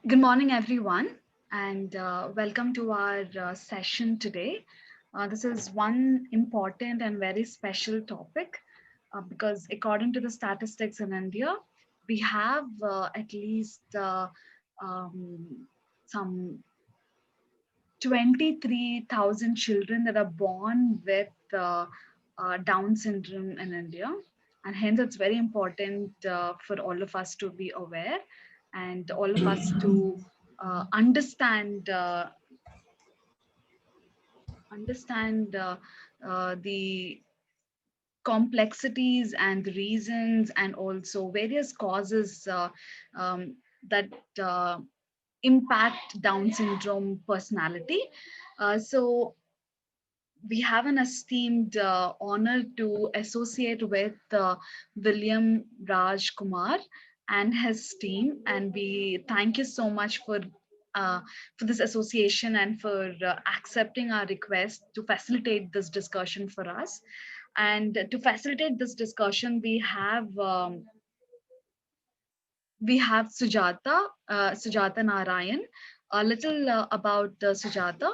Good morning, everyone, and welcome to our session today. This is one important and very special topic because, according to the statistics in India, we have at least um, some 23,000 children that are born with Down syndrome in India. And hence, it's very important for all of us to be aware and all of us to understand the complexities and the reasons and also various causes um, that uh, impact Down syndrome personality. So we have an esteemed honor to associate with William Raj Kumar and his team, and we thank you so much for this association and for accepting our request to facilitate this discussion for us. And to facilitate this discussion, we have Sujata Narayan. A little about Sujata.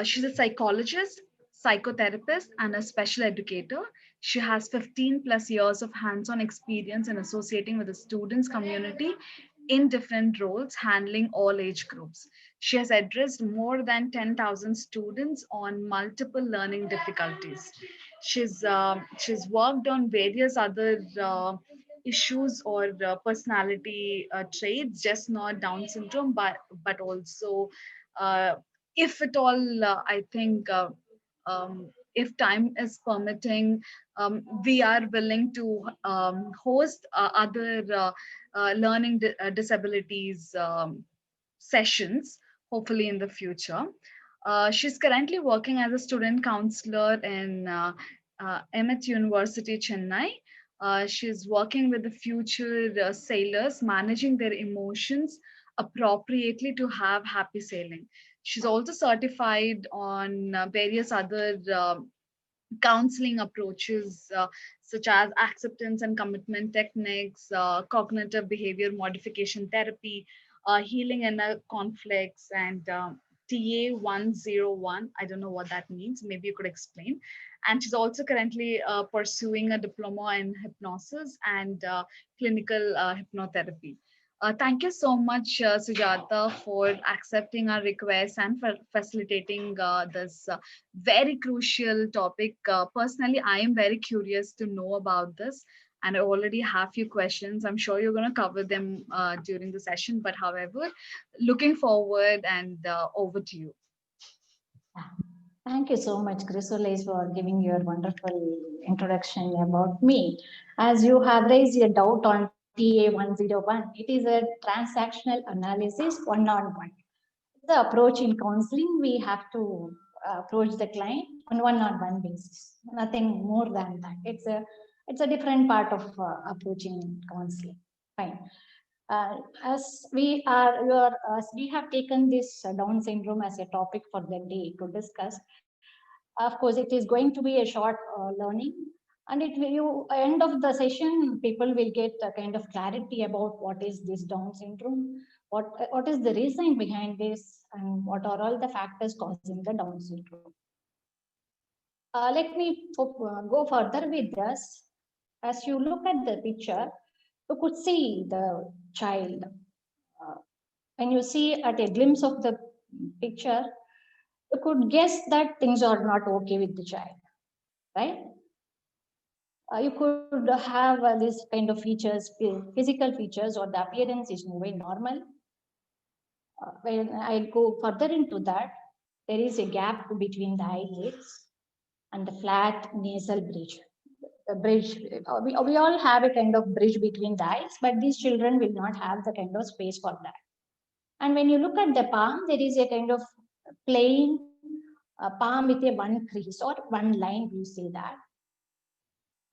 She's a psychologist, psychotherapist, and a special educator. She has 15 plus years of hands on experience in associating with the students' community in different roles, handling all age groups. She has addressed more than 10,000 students on multiple learning difficulties. She's worked on various other issues or personality traits, just not Down syndrome, but also uh, if at all, I think if time is permitting, we are willing to host other learning disabilities sessions, hopefully in the future. She's currently working as a student counselor in Emmett University, Chennai. She's working with the future sailors, managing their emotions appropriately to have happy sailing. She's also certified on various other counseling approaches such as acceptance and commitment techniques, cognitive behavior modification therapy, healing inner conflicts, and TA101. I don't know what that means. Maybe you could explain. And she's also currently pursuing a diploma in hypnosis and clinical hypnotherapy. Thank you so much, Sujata, for accepting our request and for facilitating this very crucial topic. Personally, I am very curious to know about this, and I already have few questions. I'm sure you're going to cover them during the session, but however, looking forward and over to you. Thank you so much, Chrysalis, for giving your wonderful introduction about me. As you have raised a doubt on TA101, it is a transactional analysis one-on-one. The approach in counseling, we have to approach the client on one-on-one basis, nothing more than that. It's a different part of approaching counseling. Fine. As we have taken this Down syndrome as a topic for the day to discuss. Of course, it is going to be a short learning, and it will you end of the session, people will get a kind of clarity about what is this Down syndrome, what is the reason behind this, and what are all the factors causing the Down syndrome. Let me go further with this. As you look at the picture, you could see the child. Uh, when you see at a glimpse of the picture, you could guess that things are not okay with the child, right? You could have this kind of features, physical features, or the appearance is moving normal. When I go further into that, there is a gap between the eyelids and the flat nasal bridge. The bridge, we all have a kind of bridge between the eyes, but these children will not have the kind of space for that. And when you look at the palm, there is a kind of plain palm with a one crease or one line, we say that.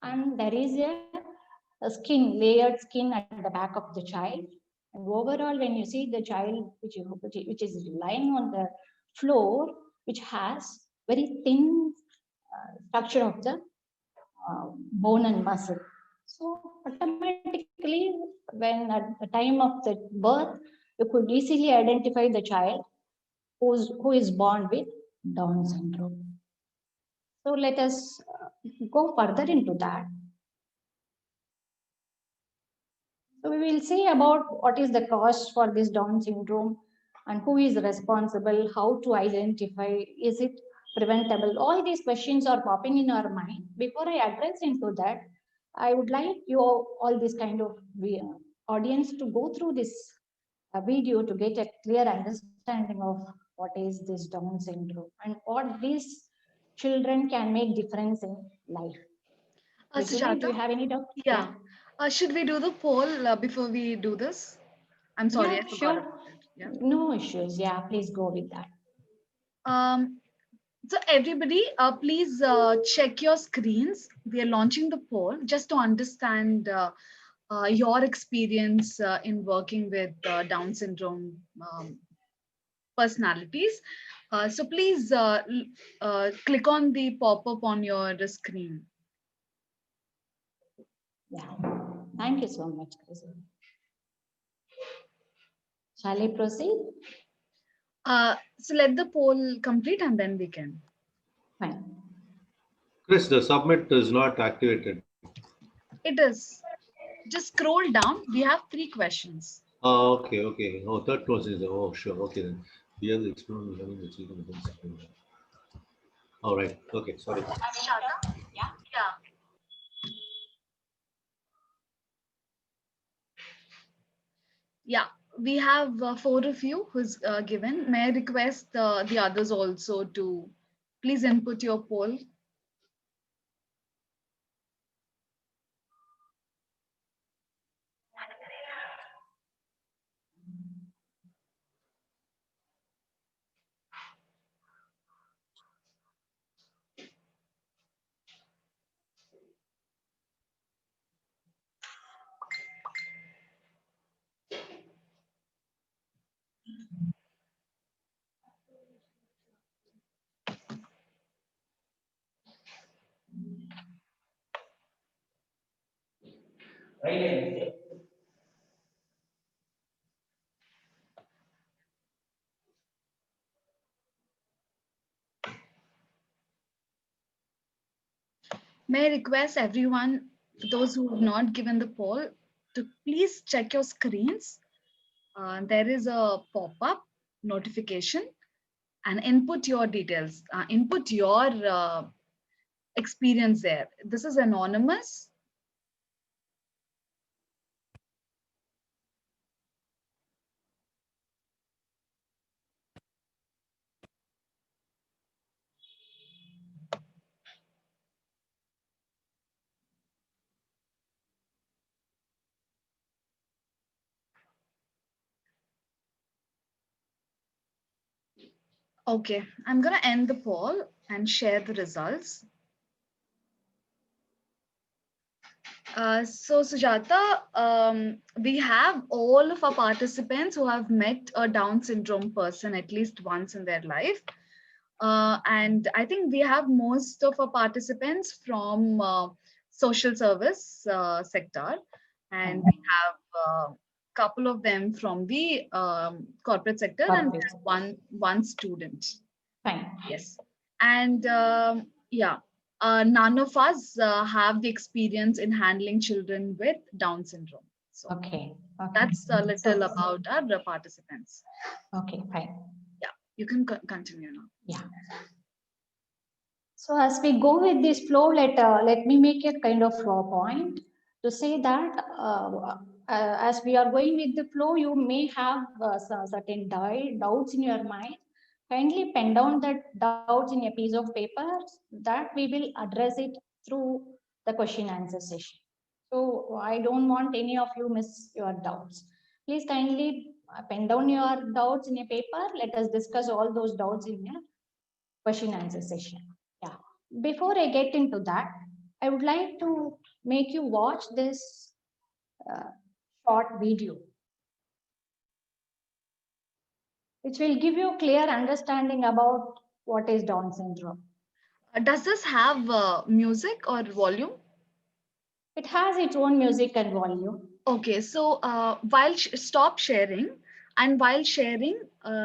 And there is a skin, layered skin at the back of the child. And overall, when you see the child, which is lying on the floor, which has very thin structure of the bone and muscle. So automatically, when at the time of the birth, you could easily identify the child who is born with Down syndrome. So let us go further into that. So we will see about what is the cause for this Down syndrome and who is responsible, how to identify, is it preventable? All these questions are popping in our mind. Before I address into that, I would like you all this kind of audience to go through this video to get a clear understanding of what is this Down syndrome and what these children can make difference in life. Vishuni, do Sujata, you have any doubt? Yeah. yeah. Should we do the poll before we do this? I'm sorry, Yeah, I forgot sure. about it. Yeah. No issues. Yeah, please go with that. Um, so everybody, please check your screens. We are launching the poll just to understand your experience in working with Down syndrome personalities. So please click on the pop-up on your screen. Yeah. Thank you so much, Chris. Shall I proceed? So let the poll complete and then we can. Fine. Chris, the submit is not activated. It is. Just scroll down. We have 3 questions. Oh, okay, okay. Oh, third question is, oh, sure. Okay, then. Here the experiment learning the children. All right. Okay, sorry. Shada? Yeah. Yeah, we have 4 of you who's given. May I request the others also to please input your poll. May I request everyone, those who have not given the poll, to please check your screens. There is a pop-up notification and input your details, input your experience there. This is anonymous. Okay, I'm going to end the poll and share the results. So Sujata, we have all of our participants who have met a Down syndrome person at least once in their life. And I think we have most of our participants from social service sector, and we have a couple of them from the corporate sector, and we have one student. Fine. Yes, and yeah, none of us have the experience in handling children with Down syndrome. So Okay. that's a little about our participants. Okay, fine. Yeah, you can continue now. Yeah. So as we go with this flow, let me make a kind of flow point to say that as we are going with the flow, you may have certain doubts in your mind. Kindly pen down that doubts in a piece of paper that we will address it through the question answer session. So I don't want any of you miss your doubts. Please kindly pen down your doubts in a paper. Let us discuss all those doubts in a question answer session. Yeah. Before I get into that, I would like to make you watch this uh, short video, which will give you clear understanding about what is Down syndrome. Does this have music or volume? It has its own music and volume. Okay, so stop sharing, and while sharing,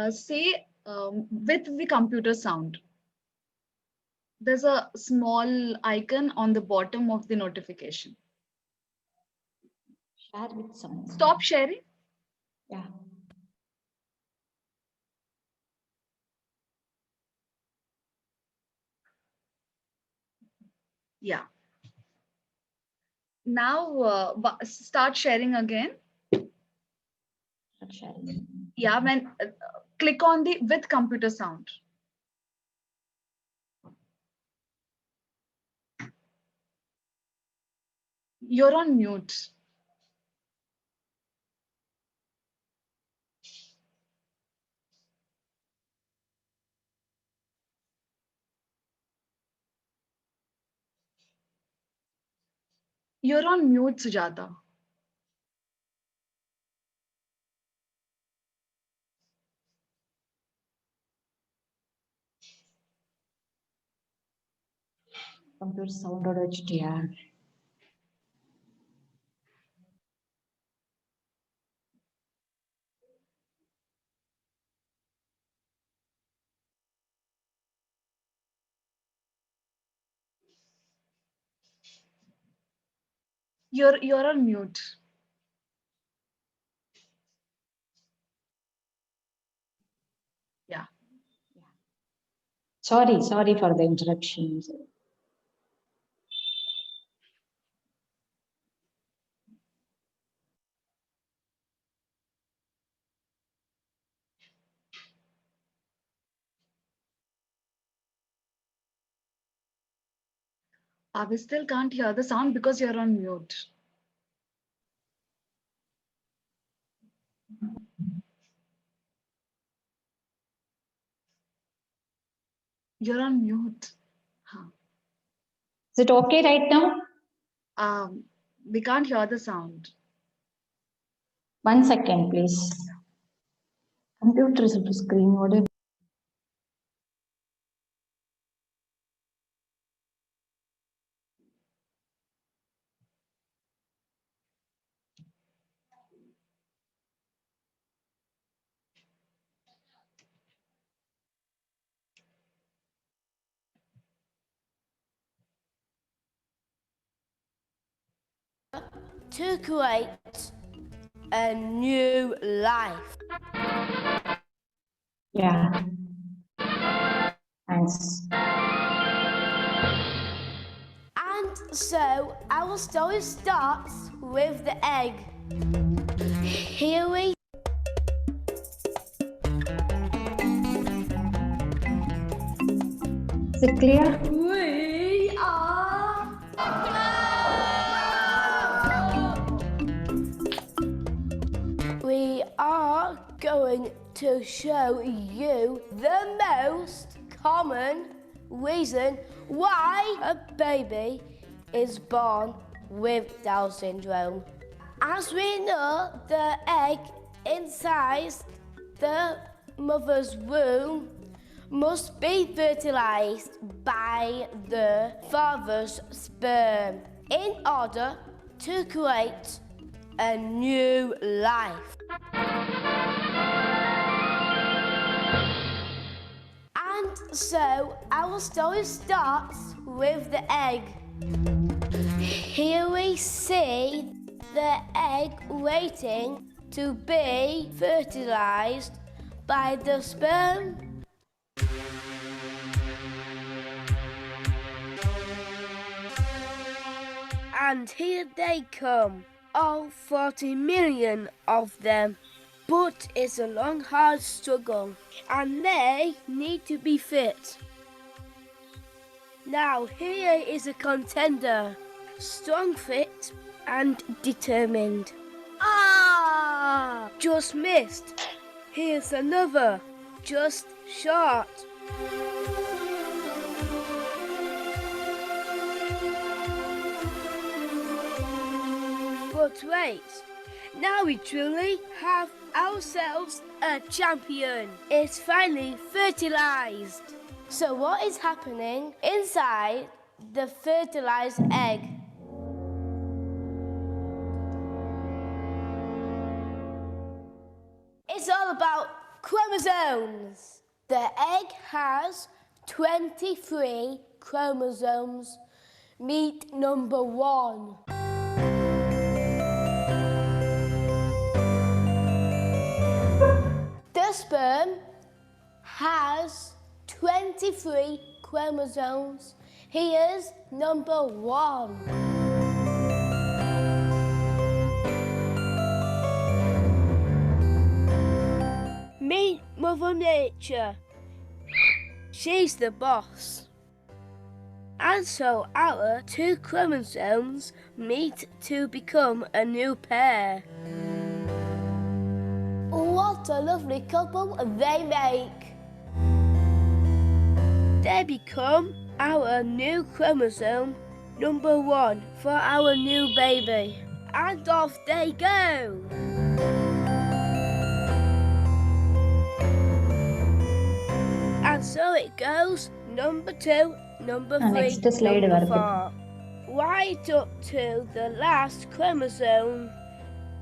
say with the computer sound. There's a small icon on the bottom of the notification. Share with someone. Stop sharing. Yeah. Yeah. Now start sharing again. Not sharing. Yeah, when click on the with computer sound. You're on mute. You're on mute, Sujata. Computer sound or HDR. You're on mute. Yeah. Sorry for the interruptions. We still can't hear the sound because you're on mute. You're on mute. Huh. Is it okay right now? We can't hear the sound. 1 second, please. Computer is on screen. What if to create a new life. Yeah. Thanks. And so our story starts with the egg. Here we Is it clear? We are. We are going to show you the most common reason why a baby is born with Down syndrome. As we know, the egg inside the mother's womb must be fertilized by the father's sperm in order to create a new life. And so our story starts with the egg. Here we see the egg waiting to be fertilized by the sperm. And here they come, all 40 million of them. But it's a long, hard struggle, and they need to be fit. Now, here is a contender, strong, fit, and determined. Ah! Just missed. Here's another, just short. But wait, now we truly have ourselves a champion. It's finally fertilized. So what is happening inside the fertilized egg? about chromosomes. The egg has 23 chromosomes. Meet number 1. The sperm has 23 chromosomes. Here's number 1. Meet Mother Nature. She's the boss. And so our 2 chromosomes meet to become a new pair. What a lovely couple they make. They become our new chromosome, number 1 for our new baby. And off they go. And so it goes, number 2, number 3, Next slide number varukku. 4. Right up to the last chromosome,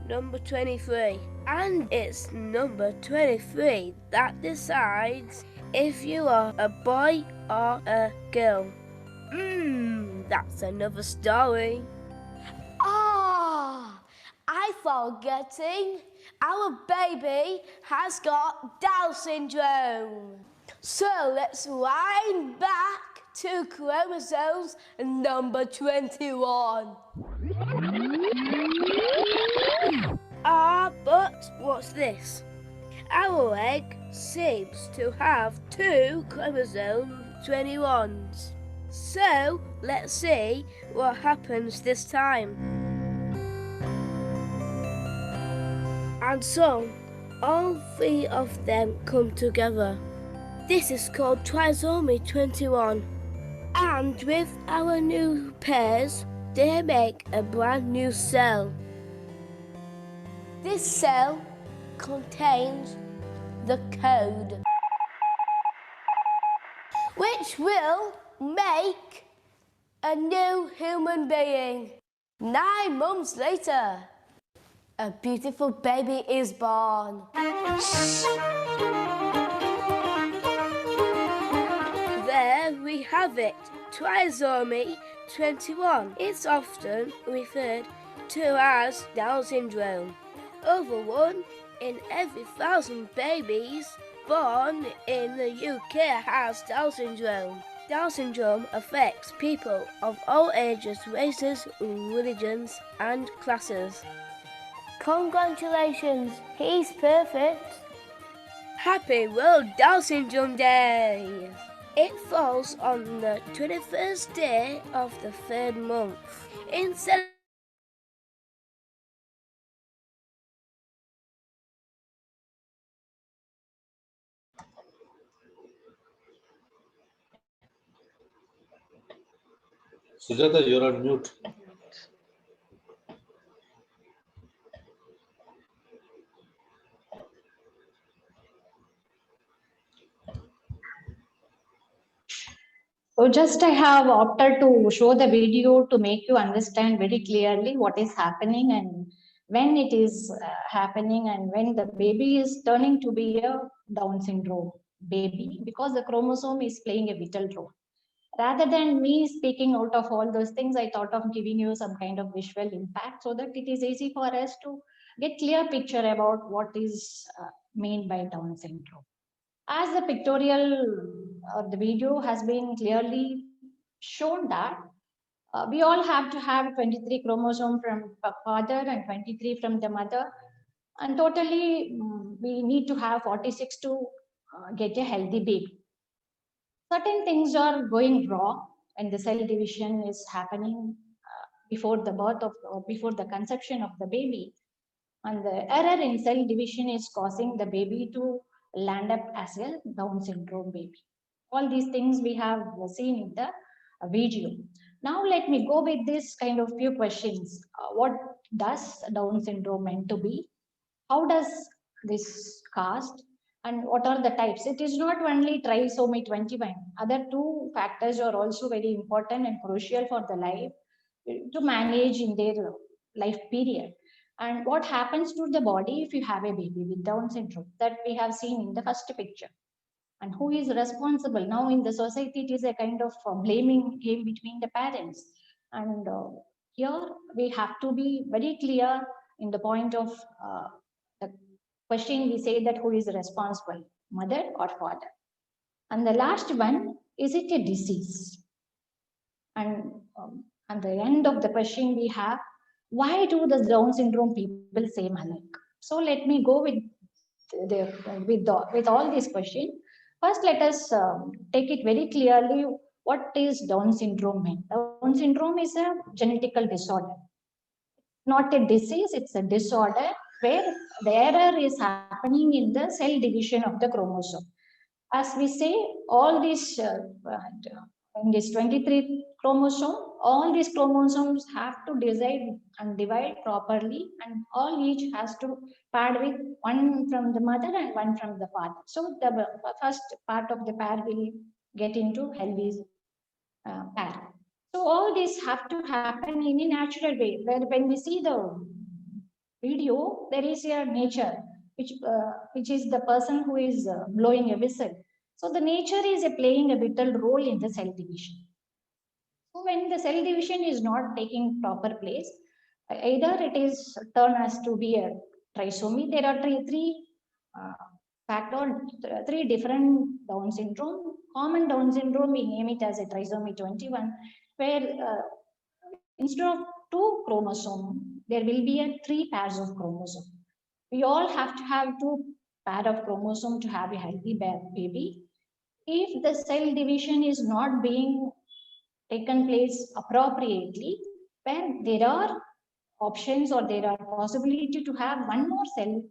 number 23. And it's number 23 that decides if you are a boy or a girl. That's another story. I'm forgetting. Our baby has got Down syndrome. So let's wind back to chromosomes number 21. But what's this? Our egg seems to have 2 chromosome 21s. So let's see what happens this time. And so all 3 of them come together. This is called trisomy 21. And with our new pairs, they make a brand new cell. This cell contains the code, which will make a new human being. 9 months later, a beautiful baby is born. There we have it, trisomy 21. It's often referred to as Down syndrome. Over 1 in every 1,000 babies born in the UK has Down syndrome. Down syndrome affects people of all ages, races, religions and classes. Congratulations, he's perfect. Happy World Down Syndrome Day! It falls on the 21st day of the 3rd month. In Sujata, you're on mute. So just I have opted to show the video to make you understand very clearly what is happening and when it is happening and when the baby is turning to be a Down syndrome baby, because the chromosome is playing a vital role. Rather than me speaking out of all those things, I thought of giving you some kind of visual impact so that it is easy for us to get clear picture about what is meant by Down syndrome. As the pictorial or the video has been clearly shown that we all have to have 23 chromosome from father and 23 from the mother, and totally we need to have 46 to get a healthy baby. Certain things are going wrong and the cell division is happening before the birth of or before the conception of the baby, and the error in cell division is causing the baby to land up as a Down syndrome baby. All these things we have seen in the video. Now let me go with this kind of few questions. What does Down syndrome meant to be? How does this cast? And what are the types? It is not only trisomy 21. Other 2 factors are also very important and crucial for the life to manage in their life period. And what happens to the body if you have a baby with Down syndrome, that we have seen in the first picture. And who is responsible? Now in the society, it is a kind of blaming game between the parents. And here we have to be very clear in the point of the question. We say that who is responsible, mother or father? And the last one, is it a disease? And at the end of the question we have, why do the Down syndrome people say Malak? So let me go with with all these questions. First, let us take it very clearly. What is Down syndrome mean? Down syndrome is a genetical disorder, not a disease. It's a disorder where the error is happening in the cell division of the chromosome. As we say, all these in this 23 chromosome, all these chromosomes have to divide properly, and all each has to paired with one from the mother and one from the father. So the first part of the pair will get into healthy pair. So all this have to happen in a natural way. When we see the video, there is a nature which is the person who is blowing a whistle. So the nature is playing a vital role in the cell division. So when the cell division is not taking proper place, either it is turned as to be a trisomy. There are three different Down syndrome. Common Down syndrome, we name it as a trisomy 21, where instead of 2 chromosomes, there will be a 3 pairs of chromosomes. We all have to have 2 pair of chromosomes to have a healthy baby. If the cell division is not being taken place appropriately, when there are options or there are possibility to have one more cell,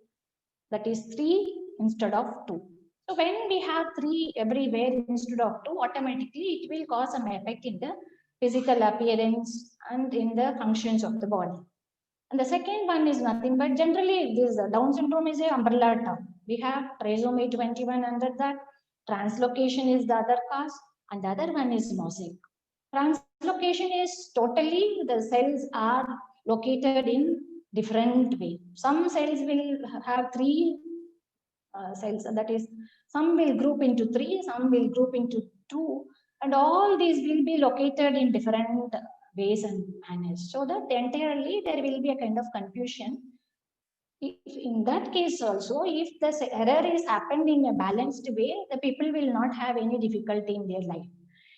that is 3 instead of 2. So when we have 3 everywhere instead of 2, automatically it will cause some effect in the physical appearance and in the functions of the body. And the second one is nothing but, generally this Down syndrome is a umbrella term. We have trisomy 21 under that, translocation is the other cause, and the other one is mosaic. Translocation is totally the cells are located in different way. Some cells will have 3 cells, that is, some will group into 3, some will group into 2, and all these will be located in different ways and manners, so that entirely there will be a kind of confusion. If in that case also, if the error is happened in a balanced way, the people will not have any difficulty in their life.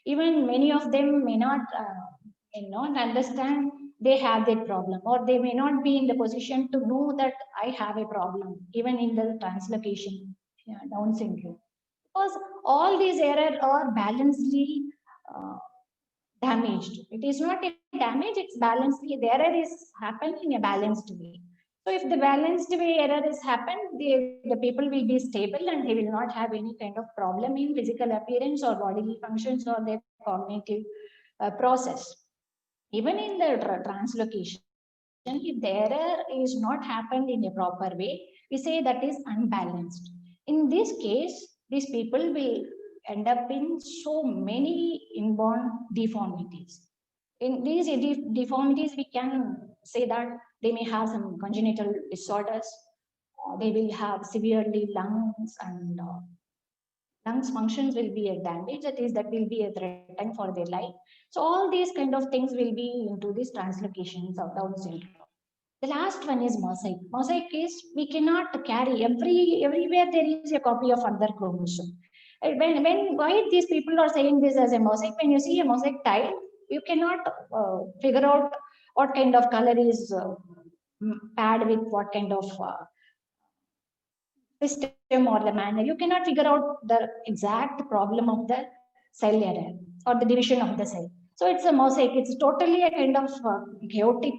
Even many of them may not understand they have that problem, or they may not be in the position to know that I have a problem, even in the translocation, Down syndrome. Because all these errors are balancedly damaged. It is not a damage, it's balancedly, the error is happened in a balanced way. So if the balanced way error is happened, the people will be stable and they will not have any kind of problem in physical appearance or bodily functions or their cognitive process. Even in the translocation, if the error is not happened in a proper way, we say that is unbalanced. In this case, these people will end up in so many inborn deformities. In these deformities, we can say that they may have some congenital disorders, they will have severely lungs and lungs functions will be a damage, that will be a threat for their life. So all these kind of things will be into these translocations of Down syndrome. The last one is mosaic. Mosaic is we cannot carry everywhere there is a copy of other chromosome. Why these people are saying this as a mosaic? When you see a mosaic tile, you cannot figure out what kind of color is paired with what kind of system or the manner. You cannot figure out the exact problem of the cell error or the division of the cell. So it's a mosaic. It's totally a kind of chaotic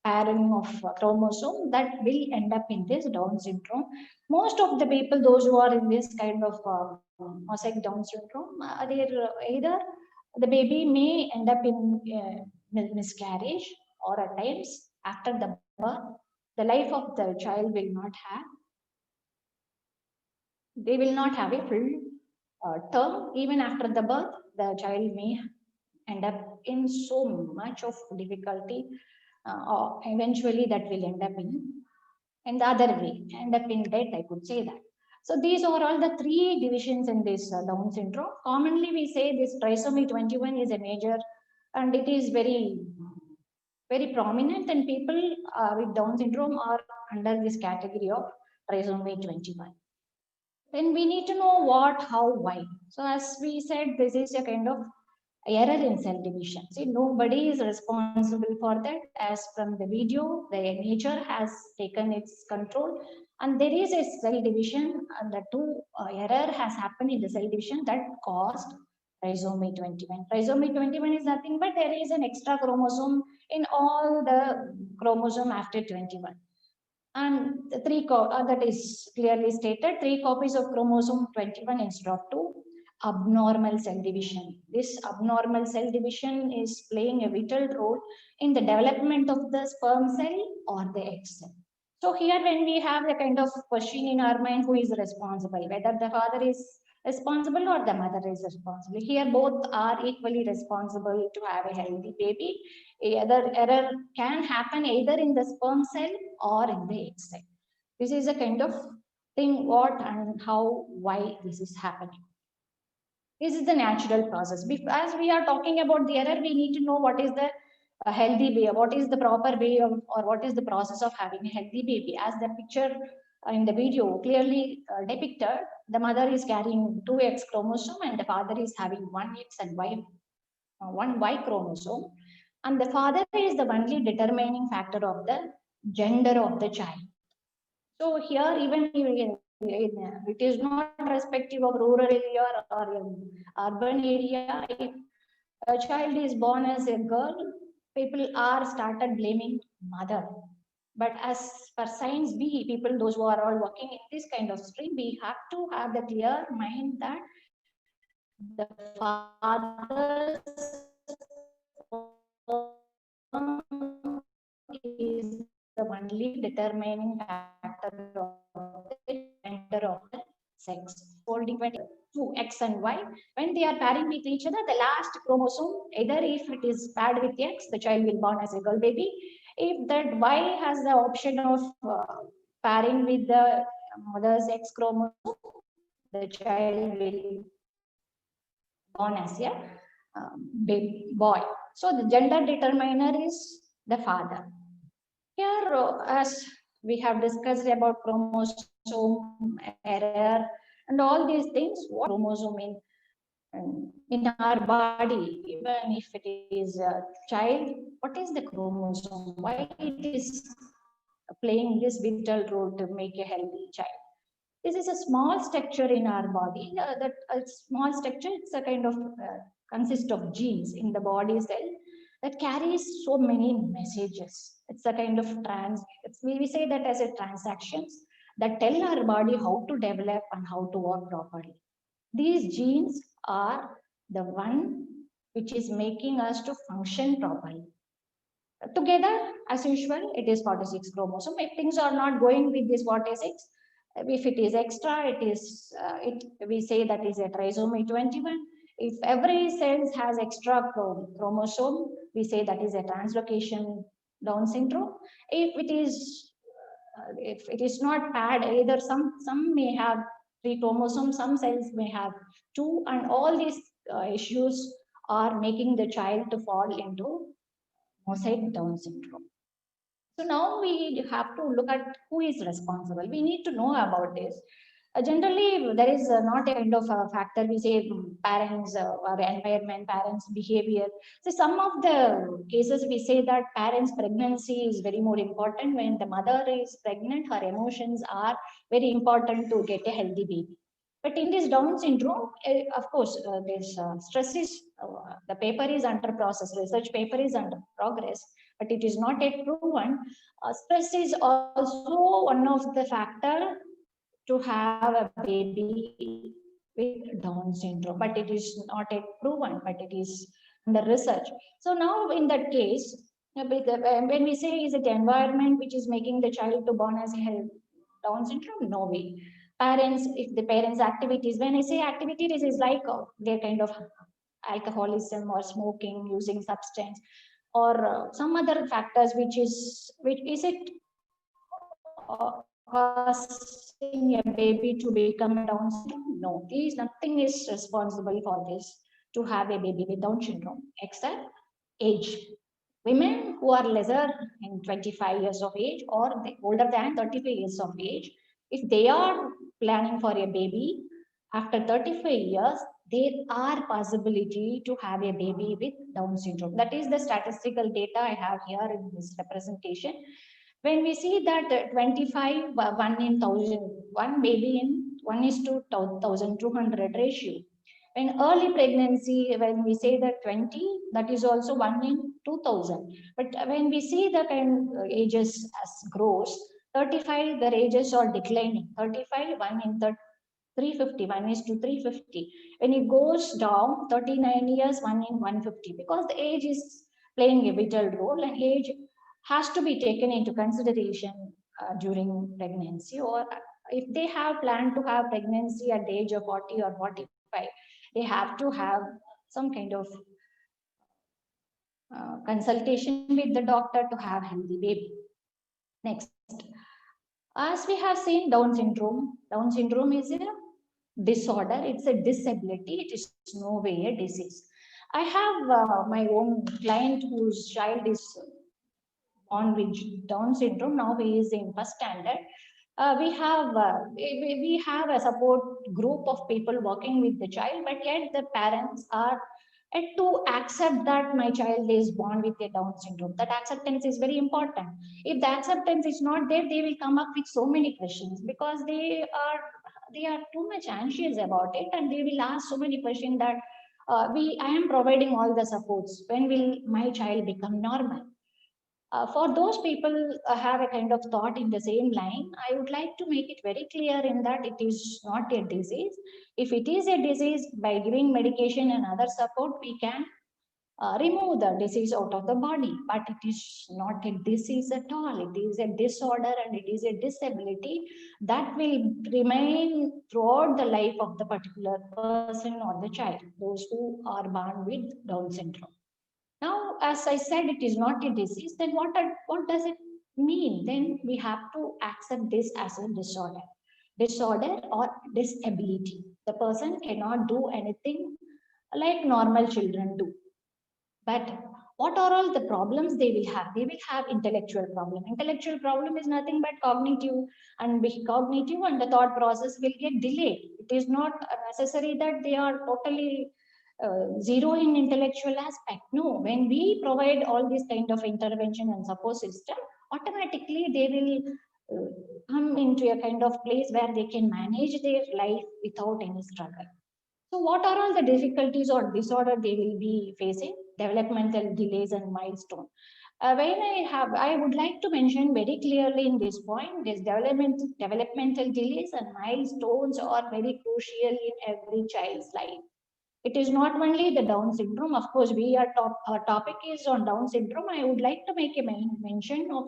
pairing of chromosome that will end up in this Down syndrome. Most of the people, those who are in this kind of mosaic Down syndrome, they're either the baby may end up in miscarriage, or at times after the birth, the life of the child will not have. They will not have a full term. Even after the birth, the child may end up in so much of difficulty or eventually that will end up in the other way, end up in death, I could say that. So these are all the three divisions in this Down syndrome. Commonly we say this trisomy 21 is a major, and it is very, very prominent, and people with Down syndrome are under this category of trisomy 21. Then we need to know what, how, why. So as we said, this is a kind of error in cell division. See, nobody is responsible for that. As from the video, the nature has taken its control, and there is a cell division, and the two error has happened in the cell division that caused trisomy 21. Trisomy 21 is nothing but there is an extra chromosome in all the chromosome after 21. And the that is clearly stated, 3 copies of chromosome 21 instead of 2. Abnormal cell division. This abnormal cell division is playing a vital role in the development of the sperm cell or the egg cell. So here when we have the kind of question in our mind, who is responsible, whether the father is responsible or the mother is responsible. Here both are equally responsible to have a healthy baby. Either error can happen either in the sperm cell or in the egg cell. This is a kind of thing, what and how, why this is happening. This is the natural process. As we are talking about the error, we need to know what is the healthy way, what is the proper way of, or what is the process of having a healthy baby. As the picture in the video clearly depicted, the mother is carrying 2 X chromosome and the father is having 1 X and 1 Y chromosome. And the father is the only determining factor of the gender of the child. So here even it is not respective of rural area or urban area. If a child is born as a girl, people are started blaming mother. But as per science, we people, those who are all working in this kind of stream, we have to have the clear mind that the father is the only determining factor of the gender of the sex. Holding 2 X and Y, when they are pairing with each other, the last chromosome, either if it is paired with X, the child will born as a girl baby. If that Y has the option of pairing with the mother's X chromosome, the child will born as a baby boy. So the gender determiner is the father. Here, as we have discussed about chromosome error and all these things, what chromosome in our body, even if it is a child, what is the chromosome? Why it is playing this vital role to make a healthy child? This is a small structure in our body. That a small structure, it's a kind of consists of genes in the body cell that carries so many messages. It's a kind of we say that as a transactions that tell our body how to develop and how to work properly. These genes are the one which is making us to function properly. Together, as usual, it is 46 chromosome. If things are not going with this 46, if it is extra, it is we say that is a trisomy 21. If every cell has extra chromosome, we say that is a translocation Down syndrome. If it is not paired, either some may have 3 chromosomes, some cells may have 2, and all these issues are making the child to fall into mosaic Down syndrome. So now we have to look at who is responsible. We need to know about this. Generally, there is not a kind of a factor. We say parents or environment, parents' behavior. So some of the cases we say that parents' pregnancy is very more important. When the mother is pregnant, her emotions are very important to get a healthy baby. But in this Down syndrome, of course, this stress is, the paper is under process, research paper is under progress, but it is not yet proven. Stress is also one of the factor to have a baby with Down syndrome, but it is not yet proven, but it is under research. So now in that case, when we say is it environment which is making the child to born as a Down syndrome, no way. Parents, if the parents' activities, when I say activity, this is like their kind of alcoholism or smoking, using substance, or some other factors which is it causing a baby to become a Down syndrome? No, nothing is responsible for this to have a baby with Down syndrome except age. Women who are lesser in 25 years of age or older than 35 years of age, if they are planning for a baby after 35 years, there are possibility to have a baby with Down syndrome. That is the statistical data I have here in this representation. When we see that 25, 1 in 1000, one baby in 1 is to 1200 ratio. When early pregnancy, when we say that 20, that is also 1 in 2000. But when we see the kind ages as grows, 35, the ages are declining. 35, 1 in 350, 1 is to 350. When it goes down, 39 years, 1 in 150, because the age is playing a vital role, and age has to be taken into consideration during pregnancy, or if they have planned to have pregnancy at the age of 40 or 45, they have to have some kind of consultation with the doctor to have healthy baby. Next, as we have seen, Down syndrome is a disorder, it's a disability, it is no way a disease. I have my own client whose child is on with Down syndrome. Now he is in first standard. We have a support group of people working with the child, but yet the parents are yet to accept that my child is born with a Down syndrome. That acceptance is very important. If the acceptance is not there, they will come up with so many questions, because they are too much anxious about it, and they will ask so many questions that I am providing all the supports. When will my child become normal? For those people have a kind of thought in the same line, I would like to make it very clear in that it is not a disease. If it is a disease, by giving medication and other support, we can remove the disease out of the body. But it is not a disease at all. It is a disorder, and it is a disability that will remain throughout the life of the particular person or the child, those who are born with Down syndrome. Now, as I said, it is not a disease, then what does it mean? Then we have to accept this as a disorder or disability. The person cannot do anything like normal children do. But what are all the problems they will have? They will have intellectual problem. Intellectual problem is nothing but cognitive, and the thought process will get delayed. It is not necessary that they are totally zero in intellectual aspect. No, when we provide all this kind of intervention and support system, automatically they will come into a kind of place where they can manage their life without any struggle. So what are all the difficulties or disorder they will be facing? Developmental delays and milestone. I would like to mention very clearly in this point, this developmental delays and milestones are very crucial in every child's life. It is not only the Down syndrome. Of course, our topic is on Down syndrome. I would like to make a mention of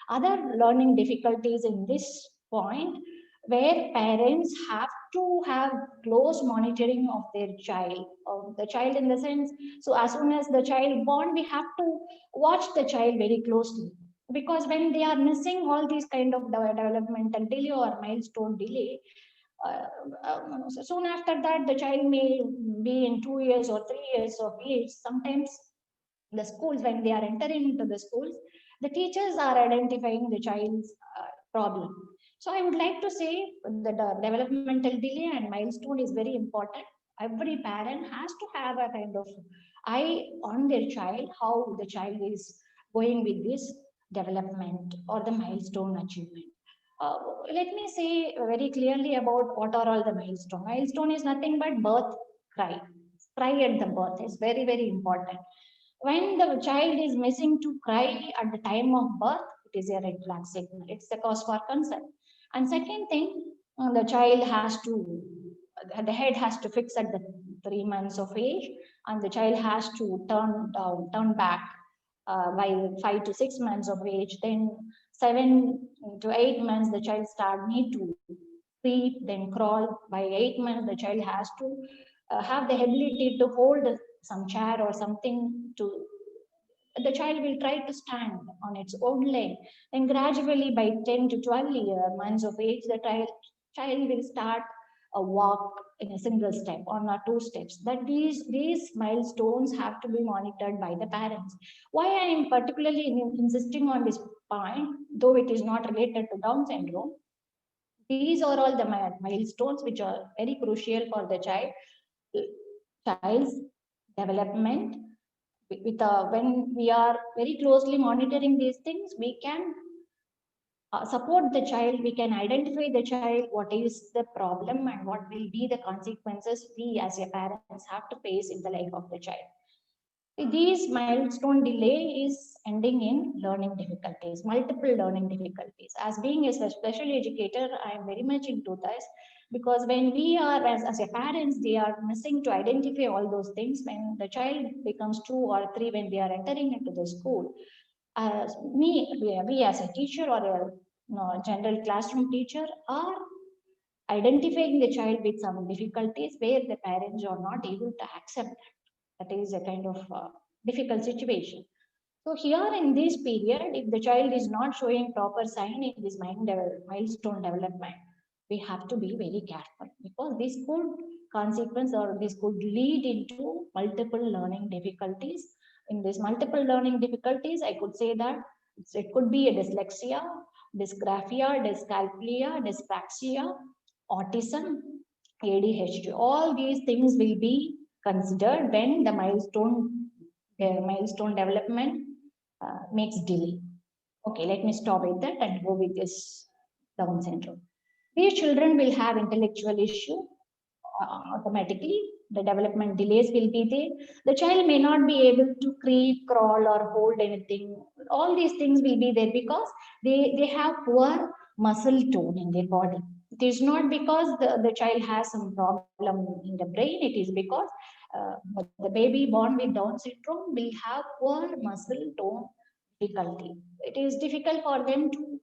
other learning difficulties in this point, where parents have to have close monitoring of their child, of the child in the sense. So as soon as the child born, we have to watch the child very closely, because when they are missing all these kind of developmental delay or milestone delay, soon after that the child may be in 2 years or 3 years of age. Sometimes the schools, when they are entering into the schools, the teachers are identifying the child's problem. So I would like to say that the developmental delay and milestone is very important. Every parent has to have a kind of eye on their child, how the child is going with this development or the milestone achievement. Let me say very clearly about what are all the milestone. Milestone is nothing but birth cry. Cry at the birth is very, very important. When the child is missing to cry at the time of birth, it is a red flag signal. It's a cause for concern. And second thing, the child has to, the head has to fix at the 3 months of age, and the child has to turn back by 5 to 6 months of age. Then 7 to 8 months, the child need to creep, then crawl. By 8 months, the child has to have the ability to hold some chair or something to the child will try to stand on its own leg. Then gradually by 10 to 12 months of age, the child will start a walk in a single step, one or two steps. That these milestones have to be monitored by the parents. Why I am particularly insisting on this point, though it is not related to Down syndrome, these are all the milestones which are very crucial for the child's development. When we are very closely monitoring these things, we can support the child, we can identify the child, what is the problem and what will be the consequences we as a parents have to face in the life of the child. These milestone delay is ending in learning difficulties, multiple learning difficulties. As being a special educator, I am very much into this, because when we are as a parents, they are missing to identify all those things. When the child becomes 2 or 3, when they are entering into the school, we as a teacher or a general classroom teacher are identifying the child with some difficulties where the parents are not able to accept that. That is a kind of difficult situation. So here in this period, if the child is not showing proper sign in this milestone development, we have to be very careful, because this could consequence or this could lead into multiple learning difficulties. In this multiple learning difficulties, I could say that it could be a dyslexia, dysgraphia, dyscalculia, dyspraxia, autism, ADHD. All these things will be considered when the milestone development makes delay. Okay, let me stop with that and go with this Down syndrome. These children will have intellectual issue automatically. The development delays will be there. The child may not be able to creep, crawl, or hold anything. All these things will be there because they have poor muscle tone in their body. It is not because the child has some problem in the brain. It is because the baby born with Down syndrome will have poor muscle tone difficulty. It is difficult for them to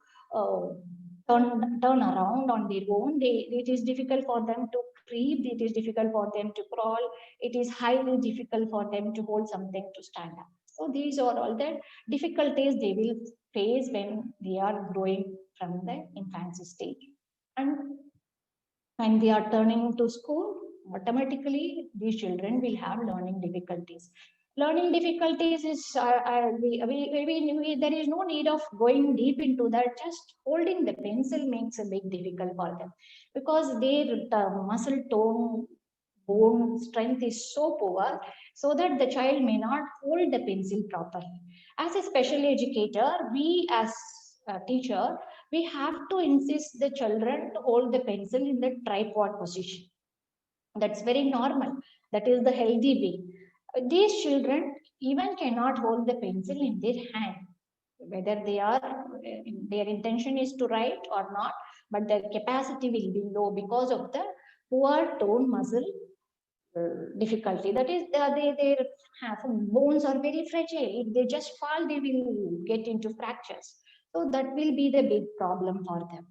turn around on their own. It is difficult for them to creep. It is difficult for them to crawl. It is highly difficult for them to hold something to stand up. So these are all the difficulties they will face when they are growing from the infancy stage. And when they are turning to school, automatically these children will have learning difficulties. Learning difficulties is, there is no need of going deep into that. Just holding the pencil makes a big difficult for them, because their muscle tone, bone strength is so poor, so that the child may not hold the pencil properly. As a special educator, we as a teacher, we have to insist the children to hold the pencil in the tripod position. That's very normal. That is the healthy way. These children even cannot hold the pencil in their hand, whether their intention is to write or not, but their capacity will be low because of the poor tone muscle difficulty. That is, they have bones are very fragile. If they just fall, they will get into fractures. So that will be the big problem for them.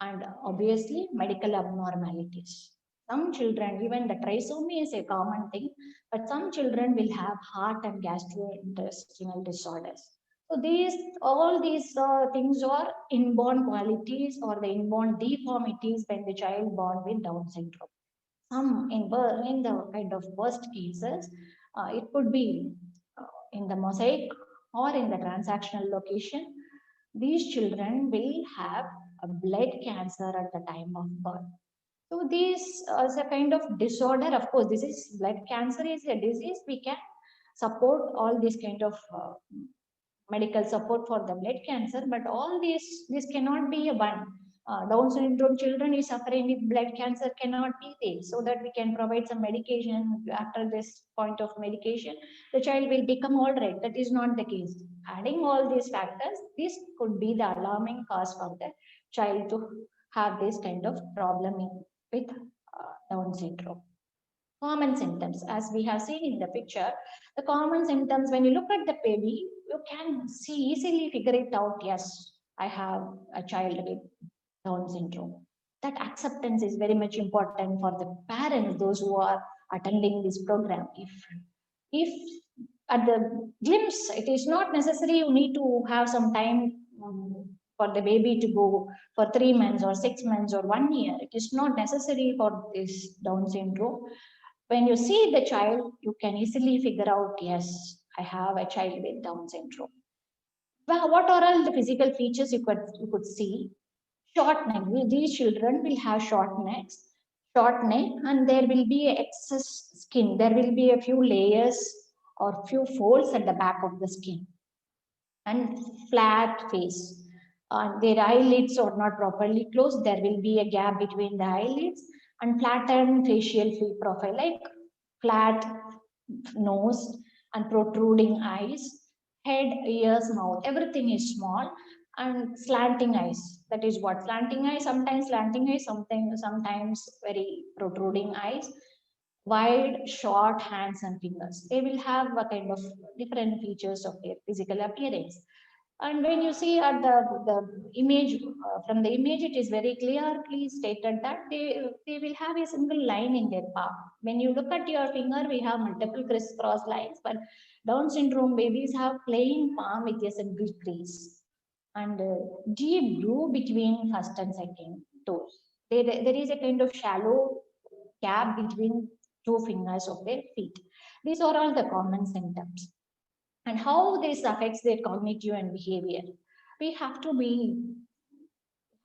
And obviously, medical abnormalities. Some children, even the trisomy is a common thing, but some children will have heart and gastrointestinal disorders. So all these things are inborn qualities or the inborn deformities when the child born with Down syndrome. Some in the kind of worst cases, it could be in the mosaic or in the transactional location. These children will have a blood cancer at the time of birth. So this is a kind of disorder. Of course, this is blood cancer is a disease. We can support all this kind of medical support for the blood cancer, but all this cannot be a one. Down syndrome children is suffering with blood cancer cannot be there, so that we can provide some medication. After this point of medication, the child will become all right. That is not the case. Adding all these factors, this could be the alarming cause for the child to have this kind of problem with Down syndrome. Common symptoms, as we have seen in the picture, the common symptoms, when you look at the baby, you can easily figure it out. Yes, I have a child with Down syndrome. That acceptance is very much important for the parents, those who are attending this program. If at the glimpse, it is not necessary you need to have some time for the baby to go for 3 months or 6 months or 1 year. It is not necessary for this Down syndrome. When you see the child, you can easily figure out, yes, I have a child with Down syndrome. Well, what are all the physical features you could see? Short neck. These children will have short necks, short neck, and there will be excess skin. There will be a few layers or few folds at the back of the skin, and flat face. Their eyelids are not properly closed. There will be a gap between the eyelids, and flattened facial profile, like flat nose and protruding eyes, head, ears, mouth, everything is small, and slanting eyes. That is what slanting eyes, sometimes very protruding eyes, wide, short hands and fingers. They will have a kind of different features of their physical appearance. And when you see at the image, from the image, it is very clearly stated that they will have a single line in their palm. When you look at your finger, we have multiple crisscross lines, but Down syndrome babies have plain palm with a single crease and deep blue between first and second toes. There is a kind of shallow gap between two fingers of their feet. These are all the common symptoms. And how this affects their cognitive and behavior, we have to be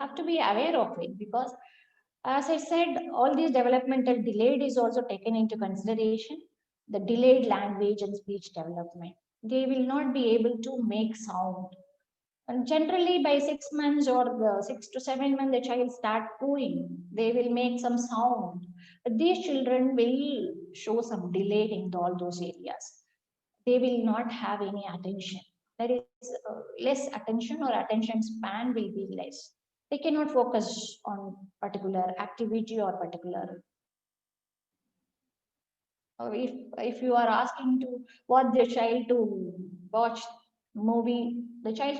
aware of it, because as I said, all these developmental delayed is also taken into consideration. The delayed language and speech development, they will not be able to make sound, and generally by 6 months or the 6 to 7 months the child start cooing, they will make some sound, but these children will show some delay in all those areas. They will not have any attention. There is less attention, or attention span will be less. They cannot focus on particular activity or particular. If you are asking to what the child to watch movie, uh, the child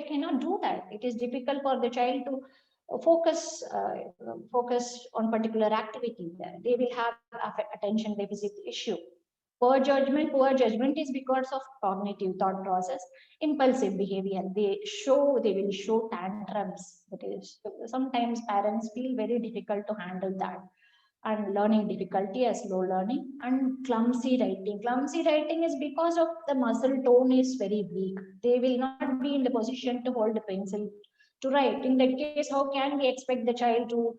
cannot do that. It is difficult for the child to focus on particular activity. They will have attention deficit issue. Poor judgment is because of cognitive thought process, impulsive behavior. They will show tantrums. That is, sometimes parents feel very difficult to handle that, and learning difficulty as slow learning, and clumsy writing. Clumsy writing is because of the muscle tone is very weak. They will not be in the position to hold a pencil to write. In that case, how can we expect the child to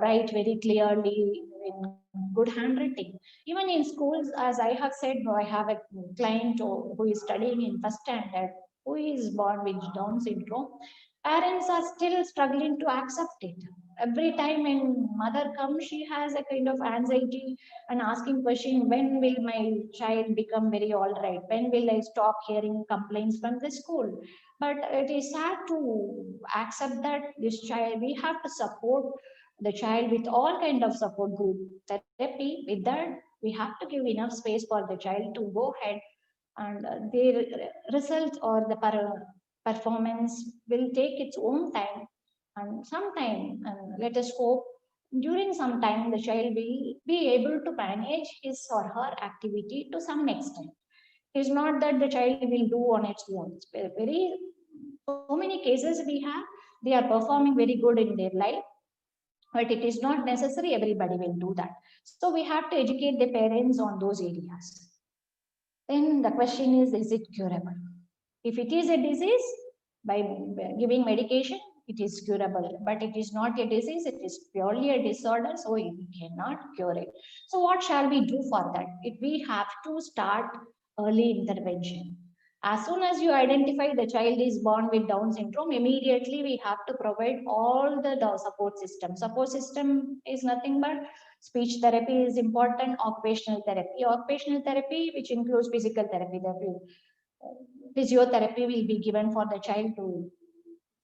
write very clearly in good handwriting? Even in schools, as I have said, I have a client who is studying in first standard, who is born with Down syndrome. Parents are still struggling to accept it. Every time when mother comes, she has a kind of anxiety and asking question, when will my child become very all right? When will I stop hearing complaints from the school? But it is sad to accept that this child, we have to support the child with all kind of support group therapy. With that, we have to give enough space for the child to go ahead, and their result or the performance will take its own time. And sometime, and let us hope, during some time the child will be able to manage his or her activity to some extent. It's not that the child will do on its own. It's very, so many cases we have, they are performing very good in their life, but it is not necessary everybody will do that. So we have to educate the parents on those areas. Then the question is it curable? If it is a disease, by giving medication, it is curable, but it is not a disease, it is purely a disorder, so we cannot cure it. So what shall we do for that? We have to start early intervention. As soon as you identify the child is born with Down syndrome, immediately we have to provide all the support system. Support system is nothing but speech therapy is important, occupational therapy, which includes physical therapy. Physiotherapy will be given for the child to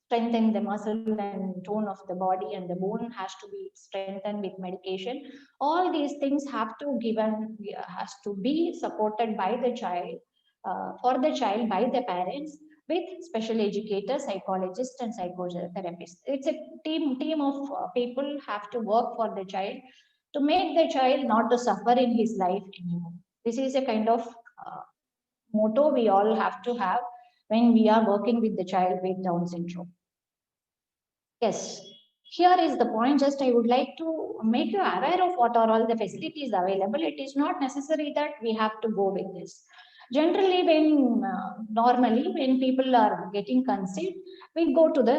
strengthen the muscle and tone of the body, and the bone has to be strengthened with medication. All these things have to has to be supported by the child, for the child by the parents, with special educators, psychologists and psychotherapists. It's a team of people have to work for the child to make the child not to suffer in his life anymore. This is a kind of motto we all have to have when we are working with the child with Down syndrome. Yes, here is the point. Just I would like to make you aware of what are all the facilities available. It is not necessary that we have to go with this. Generally, when normally when people are getting conceived, we go to the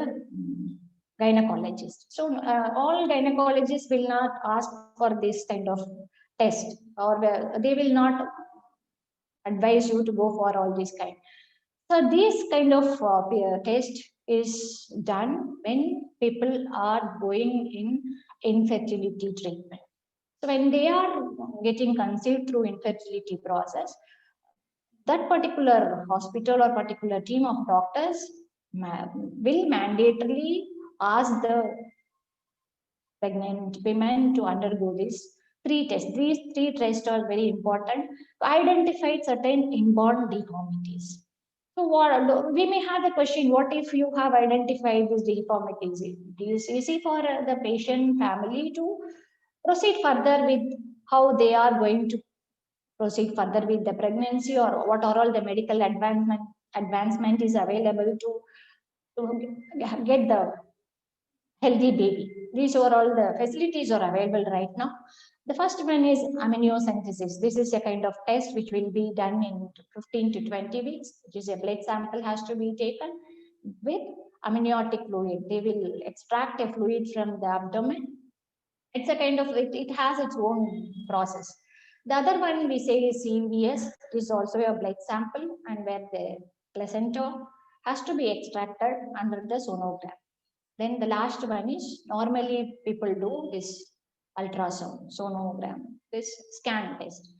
gynecologist. So all gynecologists will not ask for this kind of test, or they will not advise you to go for all this kind. So this kind of test is done when people are going in infertility treatment. So when they are getting conceived through infertility process, that particular hospital or particular team of doctors will mandatorily ask the pregnant women to undergo this three tests. These three tests are very important to identify certain inborn deformities. So what we may have the question: what if you have identified these deformities? It is easy for the patient family to proceed further with how they are going to proceed further with the pregnancy, or what are all the medical advancement is available to get the healthy baby. These are all the facilities are available right now. The first one is amniocentesis. This is a kind of test which will be done in 15 to 20 weeks, which is a blood sample has to be taken with amniotic fluid. They will extract a fluid from the abdomen. It's a kind of, it has its own process. The other one we say is CVS, is also a blood sample, and where the placenta has to be extracted under the sonogram. Then the last one is normally people do this ultrasound, sonogram, this scan test.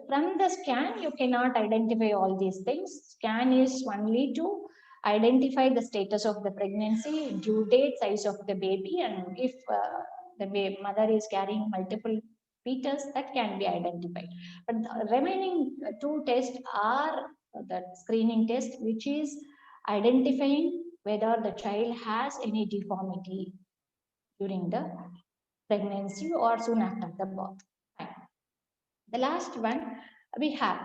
From the scan, you cannot identify all these things. Scan is only to identify the status of the pregnancy, due date, size of the baby, and if the mother is carrying multiple fetus, that can be identified. But the remaining two tests are the screening test, which is identifying whether the child has any deformity during the pregnancy or soon after the birth. The last one we have,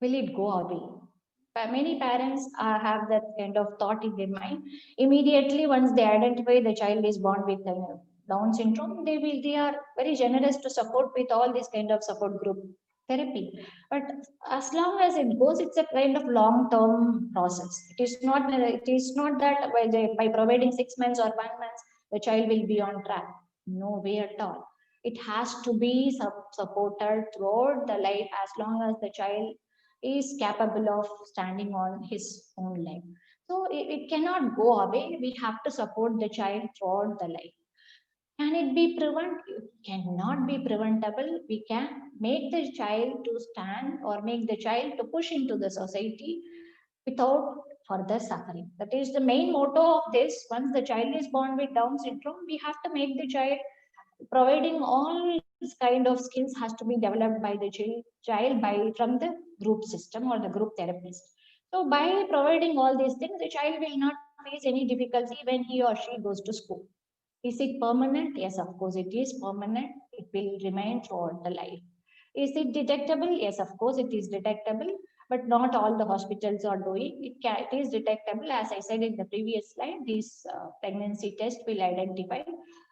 will it go away? Many parents have that kind of thought in their mind. Immediately, once they identify the child is born with Down syndrome, they are very generous to support with all this kind of support group therapy. But as long as it goes, it's a kind of long-term process. It is not that by providing 6 months or 1 month, the child will be on track. No way at all. It has to be supported throughout the life, as long as the child is capable of standing on his own leg. So it cannot go away. We have to support the child throughout the life. Can it be prevented? It cannot be preventable. We can make the child to stand, or make the child to push into the society without further suffering. That is the main motto of this. Once the child is born with Down syndrome, we have to make the child, providing all this kind of skills has to be developed by the child from the group system or the group therapist. So by providing all these things, the child will not face any difficulty when he or she goes to school. Is it permanent? Yes, of course it is permanent. It will remain throughout the life. Is it detectable? Yes, of course it is detectable, but not all the hospitals are doing it. It is detectable. As I said in the previous slide, this pregnancy test will identify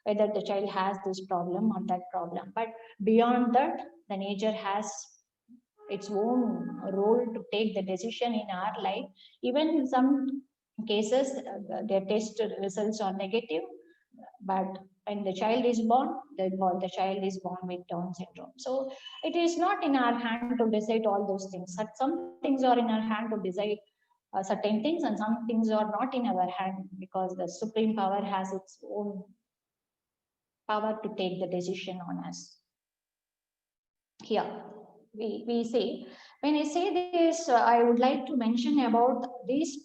whether the child has this problem or that problem. But beyond that, the nature has its own role to take the decision in our life. Even in some cases, the test results are negative, but when the child is born, the child is born with Down syndrome. So it is not in our hand to decide all those things. Some things are in our hand to decide certain things, and some things are not in our hand, because the supreme power has its own power to take the decision on us. Here we say, when I say this, I would like to mention about these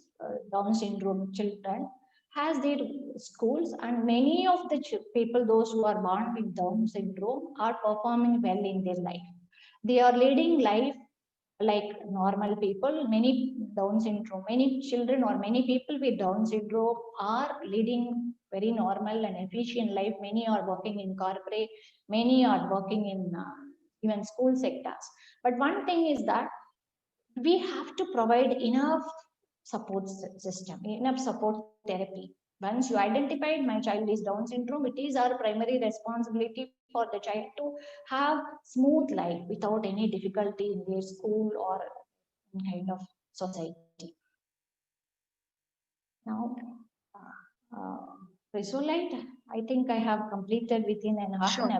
Down syndrome children has their schools, and many of the people, those who are born with Down syndrome, are performing well in their life. They are leading life like normal people. Many Down syndrome, many children or many people with Down syndrome are leading very normal and efficient life. Many are working in corporate, many are working in even school sectors. But one thing is that we have to provide enough support system, enough support therapy. Once you identified my child is Down syndrome, it is our primary responsibility for the child to have smooth life without any difficulty in their school or kind of society. Now, Chrysolite, I think I have completed within an half an Sure.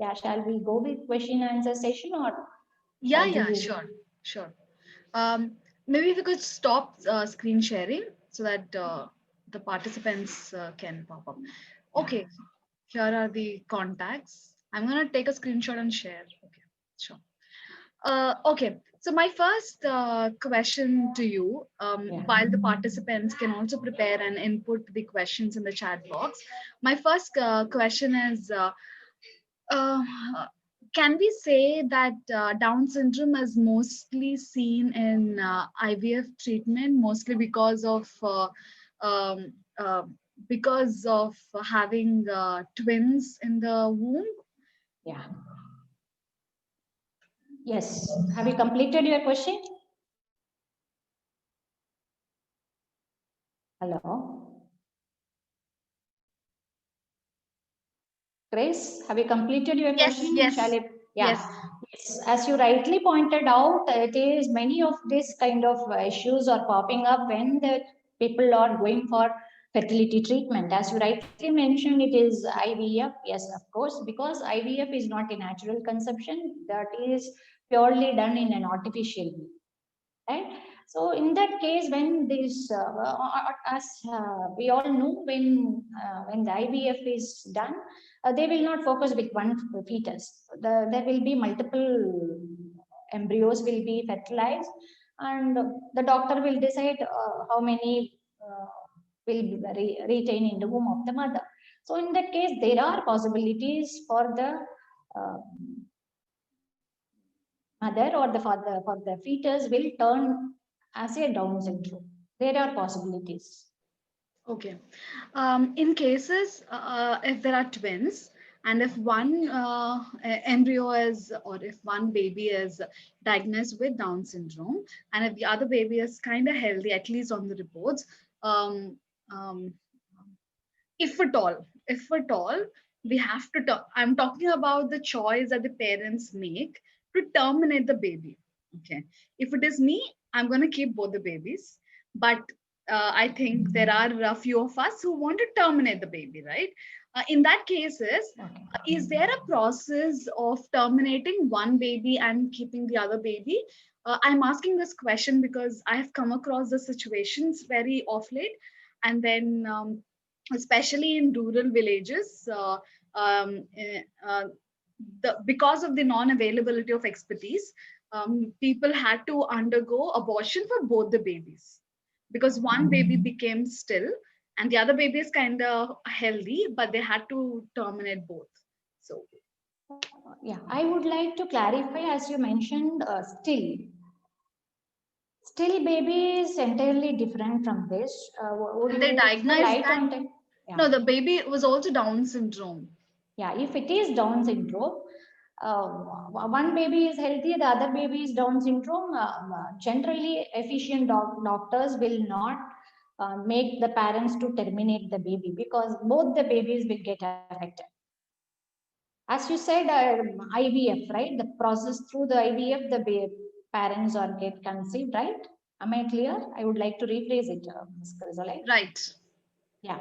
hour. Shall we go with question and answer session, or Yeah, do yeah, you? sure. Maybe we could stop screen sharing so that the participants can pop up. Okay, here are the contacts. I'm gonna take a screenshot and share. Okay, sure. Okay, so my first question to you, Yeah. while the participants can also prepare and input the questions in the chat box, my first question is, uh, can we say that Down syndrome is mostly seen in IVF treatment, mostly um, uh, because of having twins in the womb? Yeah. Yes. Have you completed your question? Hello. Grace, have you completed your Yes, question? yes, Shall I? Yeah. yes. Yes. As you rightly pointed out, it is many of these kind of issues are popping up when the people are going for fertility treatment. As you rightly mentioned, it is IVF. Yes, of course, because IVF is not a natural conception. That is purely done in an artificial way, right? So in that case, when this, as we all know, when the IVF is done, they will not focus with one fetus. There will be multiple embryos will be fertilized, and the doctor will decide how many will be retain in the womb of the mother. So in that case, there are possibilities for the uh, mother or the father for the fetus will turn as a Down syndrome. There are possibilities. Okay. In cases, if there are twins, and if one embryo is, or if one baby is diagnosed with Down syndrome, and if the other baby is kind of healthy, at least on the reports, um, um, if at all, we have to. I'm talking about the choice that the parents make to terminate the baby. Okay. If it is me, I'm going to keep both the babies, but I think there are a few of us who want to terminate the baby, right? In that cases, Okay. is there a process of terminating one baby and keeping the other baby? I'm asking this question because I have come across the situations very off late, and then especially in rural villages, um, eh, uh, because of the non-availability of expertise, people had to undergo abortion for both the babies because one baby became still and the other baby is kind of healthy, but they had to terminate both. So Yeah, I would like to clarify, as you mentioned, still baby is entirely different from this. Would and they you throw diagnosed light that on that? Yeah. no, the baby was also Down syndrome. Yeah, if it is Down syndrome, uh, one baby is healthy, the other baby is Down syndrome. Generally, efficient doctors will not make the parents to terminate the baby because both the babies will get affected. As you said, IVF, right? The process through the IVF, the parents are get conceived, right? Am I clear? I would like to rephrase it, Ms. Chrysolite. Right. Yeah,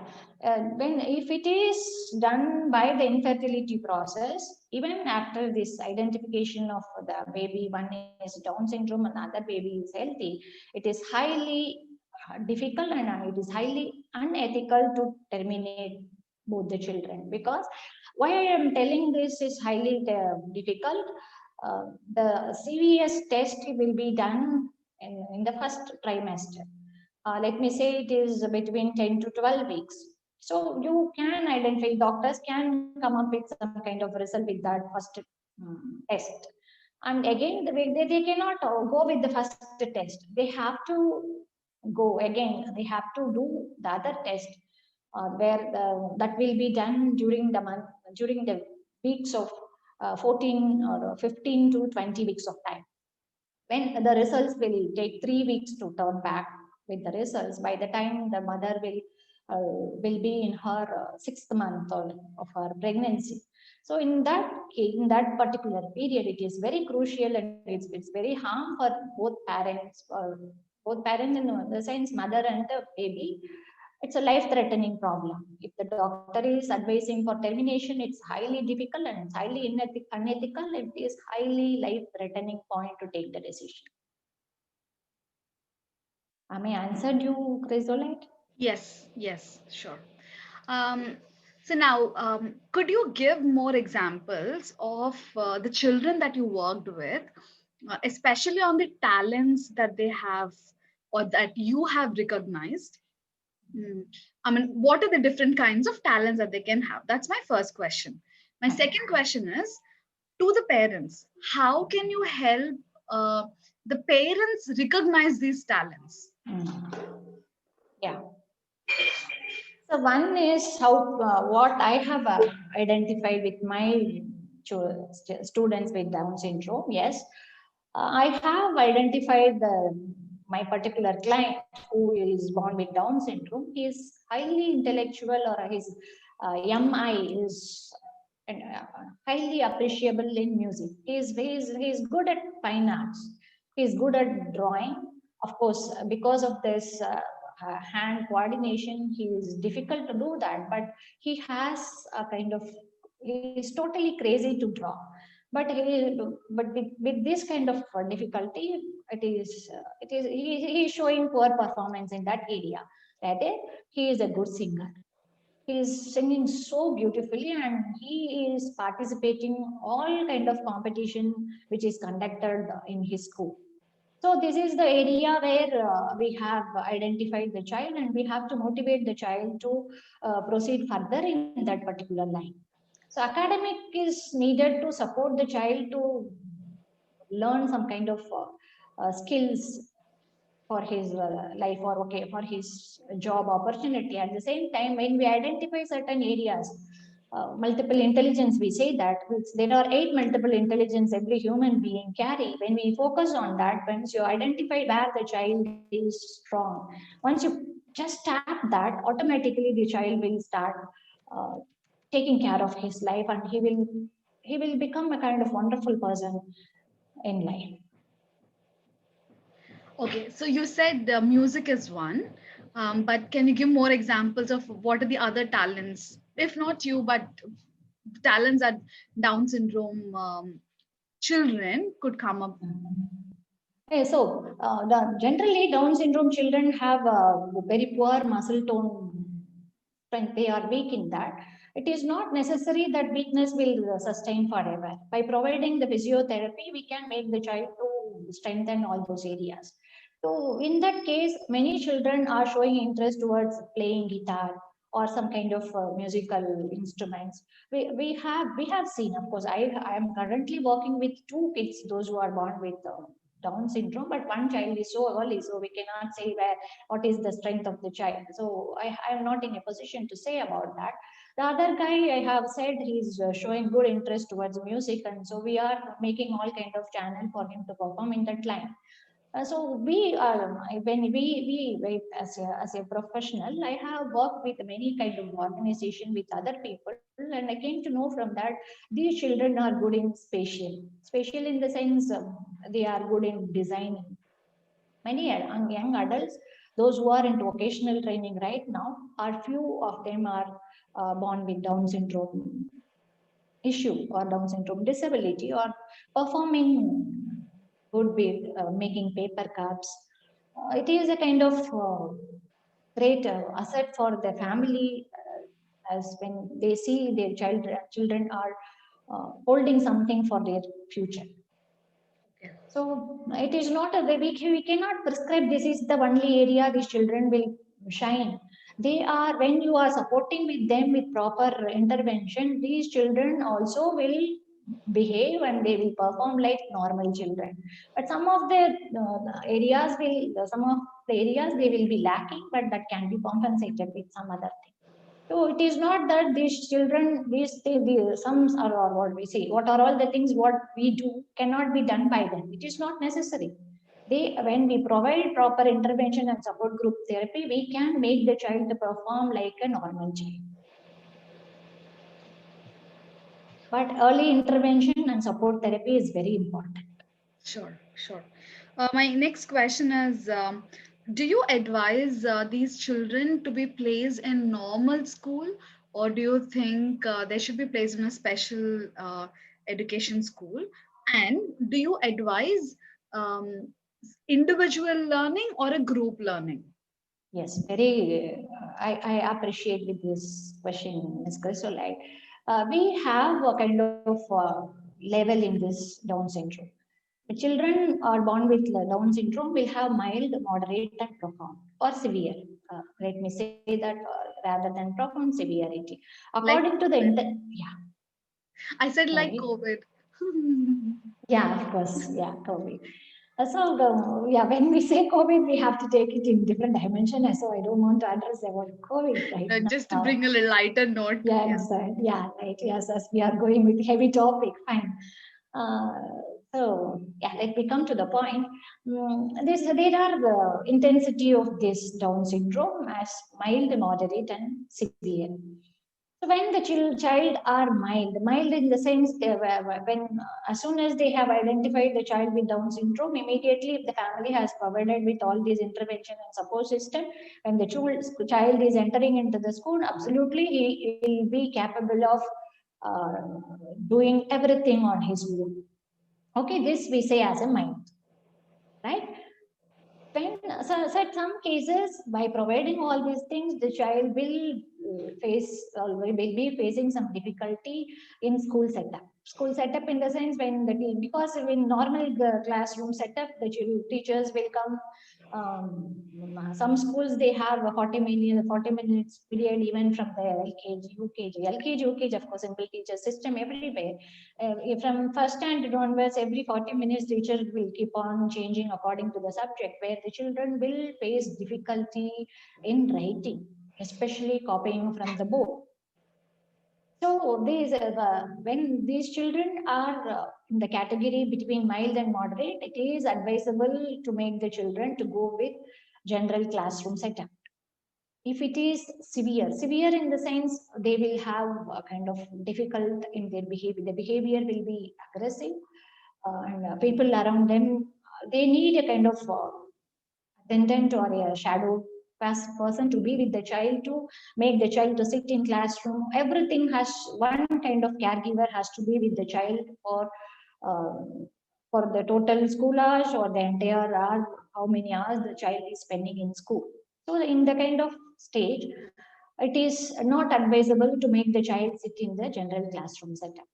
when if it is done by the infertility process, even after this identification of the baby, one is Down syndrome and other baby is healthy, it is highly difficult and it is highly unethical to terminate both the children. Because why I am telling this is highly difficult. The CVS test will be done in the first trimester. Let me say it is between 10 to 12 weeks. So you can identify, doctors can come up with some kind of result with that first test. And again, they cannot go with the first test. They have to go again. They have to do the other test where that will be done during the month, during the weeks of 14 or 15 to 20 weeks of time. When the results will take 3 weeks to turn back with the results, by the time the mother will be in her 6th month of her pregnancy. So in that particular period, it is very crucial, and it's very harm for both parents in the sense mother and the baby. It's a life-threatening problem. If the doctor is advising for termination, it's highly difficult and it's highly unethical. It is highly life-threatening point to take the decision. Am I answered you, Chrysolite? Yes, yes, sure. So now, could you give more examples of the children that you worked with, especially on the talents that they have or that you have recognized? I mean, what are the different kinds of talents that they can have? That's my first question. My second question is to the parents. How can you help the parents recognize these talents? Yeah. So one is how what I have identified with my students with Down syndrome. Yes, I have identified my particular client who is born with Down syndrome. He is highly intellectual, or his MI is highly appreciable in music. He's good at fine arts. He's good at drawing. Of course, because of this hand coordination, he is difficult to do that. But he has a kind of, he is totally crazy to draw. But with this kind of difficulty, he is showing poor performance in that area. Rather, he is a good singer. He is singing so beautifully, and he is participating all kind of competition which is conducted in his school. So this is the area where we have identified the child, and we have to motivate the child to proceed further in that particular line. So academic is needed to support the child to learn some kind of skills for his life, or okay, for his job opportunity. At the same time, when we identify certain areas, multiple intelligence, we say that there are 8 multiple intelligence every human being carry. When we focus on that, once you identify where the child is strong, once you just tap that, automatically the child will start uh, taking care of his life, and he will become a kind of wonderful person in life. Okay, so you said music is one, but can you give more examples of what are the other talents, if not you, but talents that Down syndrome children could come up? So, generally, Down syndrome children have very poor muscle tone strength. They are weak in that. It is not necessary that weakness will sustain forever. By providing the physiotherapy, we can make the child to strengthen all those areas. So, in that case, many children are showing interest towards playing guitar or some kind of musical instruments. We have seen, of course. I am currently working with 2 kids, those who are born with Down syndrome, but one child is so early, so we cannot say what is the strength of the child. So I am not in a position to say about that. The other guy, I have said, he's showing good interest towards music, and so we are making all kind of channel for him to perform in that line. So we when we as a professional, I have worked with many kind of organization with other people, and I came to know from that these children are good in spatial in the sense they are good in designing. Many young adults, those who are into vocational training right now, are few of them are born with Down syndrome issue or Down syndrome disability, or performing good with making paper cups. It is a kind of great asset for the family, as when they see their children are holding something for their future. So it is not a way we cannot prescribe this is the only area these children will shine. They are, when you are supporting with them with proper intervention, these children also will behave and they will perform like normal children. But some of the areas they will be lacking, but that can be compensated with some other thing. So it is not that these children, some are, or what we say, what are all the things what we do cannot be done by them. It is not necessary. When we provide proper intervention and support group therapy, we can make the child to perform like a normal child. But early intervention and support therapy is very important. Sure, sure. My next question is, do you advise these children to be placed in normal school, or do you think they should be placed in a special education school? And do you advise individual learning or a group learning? Yes, very. I appreciate with this question, Ms. Chrysolite. We have a kind of level in this Down syndrome. The children are born with Down syndrome will have mild, moderate, and profound or severe. Let me say that rather than profound severity. Like According to the yeah, I said, like sorry. COVID. Yeah, of course. Yeah, COVID. Yeah, when we say COVID, we have to take it in different dimension. So I don't want to address about COVID right Just to now. bring a little lighter note. Yeah, exactly. Yeah, right. Yes, as we are going with heavy topic, fine. Uh, so yeah, let me come to the point. There are the intensity of this Down syndrome as mild, moderate, and severe. So when the child are mild in the sense when as soon as they have identified the child with Down syndrome, immediately if the family has provided with all these intervention and support system, when the child is entering into the school, absolutely he will be capable of doing everything on his own. Okay, this we say as a mild, right? When so at some cases, by providing all these things, the child will will be facing some difficulty in school setup. School setup in the sense when because in normal classroom setup, the teachers will come. Some schools they have a 40 minutes period even from the LKG, UKG, of course, simple teacher system everywhere. From first standard onwards, every 40 minutes, teacher will keep on changing according to the subject, where the children will face difficulty in writing, especially copying from the book. So when these children are in the category between mild and moderate, it is advisable to make the children to go with general classroom setup. If it is severe in the sense they will have a kind of difficult in their behavior, the behavior will be aggressive, and people around them, they need a kind of attendant or a shadow person to be with the child, to make the child to sit in classroom. Everything has one kind of caregiver has to be with the child uh, for the total school hours or the entire hour, how many hours the child is spending in school. So in the kind of stage, it is not advisable to make the child sit in the general classroom setup.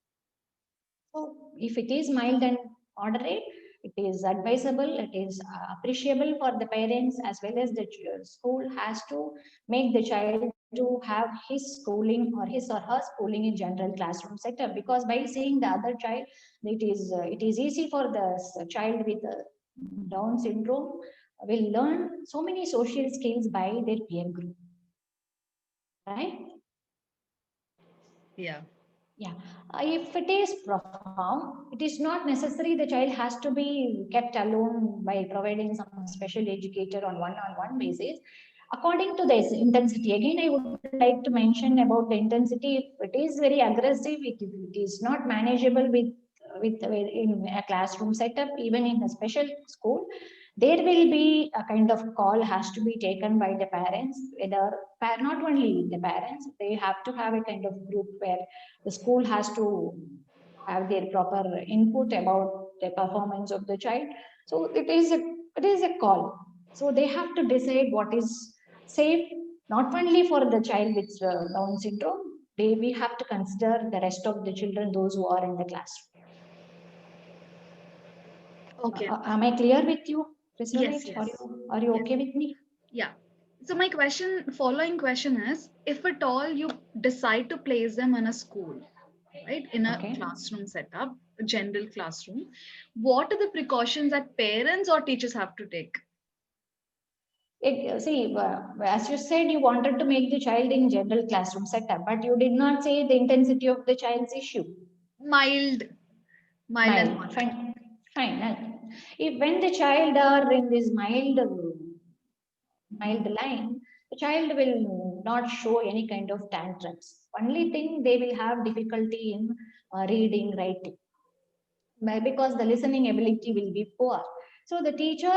So if it is mild and moderate, it is advisable, it is appreciable for the parents as well as the school has to make the child to have his schooling or his or her schooling in general classroom setup, because by seeing the other child, it is easy for the child with Down syndrome will learn so many social skills by their peer group, right? Yeah. Yeah, if it is profound, it is not necessary the child has to be kept alone by providing some special educator on one-on-one basis. According to this intensity, again, I would like to mention about the intensity. If it is very aggressive, it is not manageable with in a classroom setup, even in a special school, there will be a kind of call has to be taken by the parents, whether not only the parents, they have to have a kind of group where the school has to have their proper input about the performance of the child. So it is a call. So they have to decide what is safe, not only for the child with Down syndrome. We have to consider the rest of the children, those who are in the classroom. Okay. Am I clear with you, Yes, Chrysolite? yes. Are you Yes. okay with me? Yeah. So my following question is, if at all you decide to place them in a school, right, in a Okay. classroom setup, a general classroom, what are the precautions that parents or teachers have to take? See, as you said, you wanted to make the child in general classroom setup, but you did not say the intensity of the child's issue. Mild, mild and Mild, moderate. fine, fine. If when the child are in this mild line, the child will not show any kind of tantrums. Only thing they will have difficulty in reading, writing, because the listening ability will be poor. So the teacher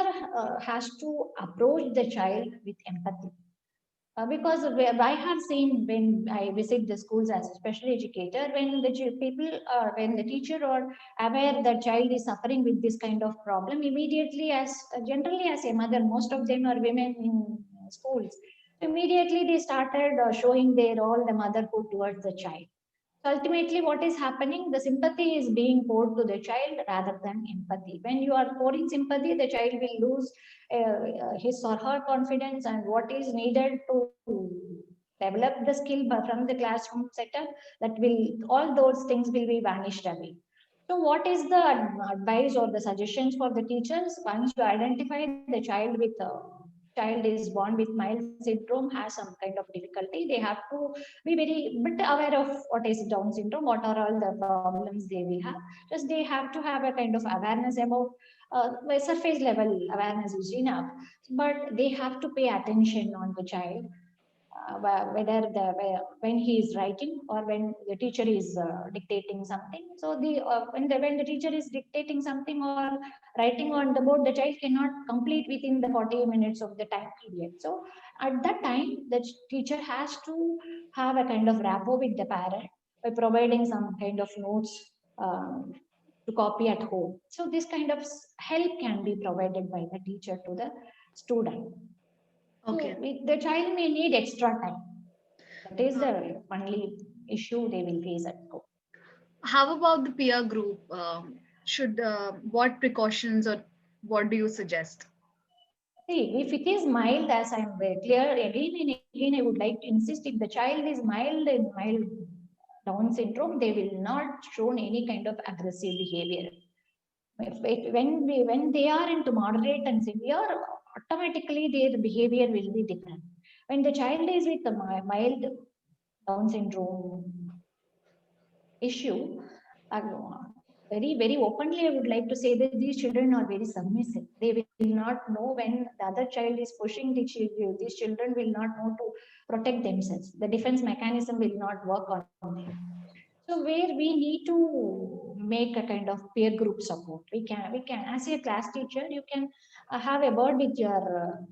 has to approach the child with empathy. Because I have seen when I visit the schools as a special educator, when the when the teacher are aware that child is suffering with this kind of problem, immediately, as generally as a mother, most of them are women in schools. Immediately they started showing their all the motherhood towards the child. So ultimately, what is happening? The sympathy is being poured to the child rather than empathy. When you are pouring sympathy, the child will lose his or her confidence, and what is needed to develop the skill from the classroom setup, that will, all those things will be vanished away. So, what is the advice or the suggestions for the teachers? Once you identify the child with child is born with mild syndrome, has some kind of difficulty, they have to be very bit aware of what is Down syndrome, what are all the problems they will have. Just they have to have a kind of awareness about surface level awareness is enough, but they have to pay attention on the child, whether when he is writing or when the teacher is dictating something. So when the teacher is dictating something or writing on the board, the child cannot complete within the 40 minutes of the time period. So at that time, the teacher has to have a kind of rapport with the parent by providing some kind of notes to copy at home. So this kind of help can be provided by the teacher to the student. Okay. So the child may need extra time. That is the only issue they will face at home. How about the peer group? Should what precautions or what do you suggest? See, if it is mild, as I am very clear, again and again, I would like to insist, if the child is mild and mild Down syndrome, they will not show any kind of aggressive behavior. When they are into moderate and severe, automatically their behavior will be different. When the child is with the mild Down syndrome issue, uh, very openly, I would like to say that these children are very submissive. They will not know when the other child is pushing the children. These children will not know to protect themselves. The defense mechanism will not work on them. So where we need to make a kind of peer group support, we can as a class teacher, you can have a word with your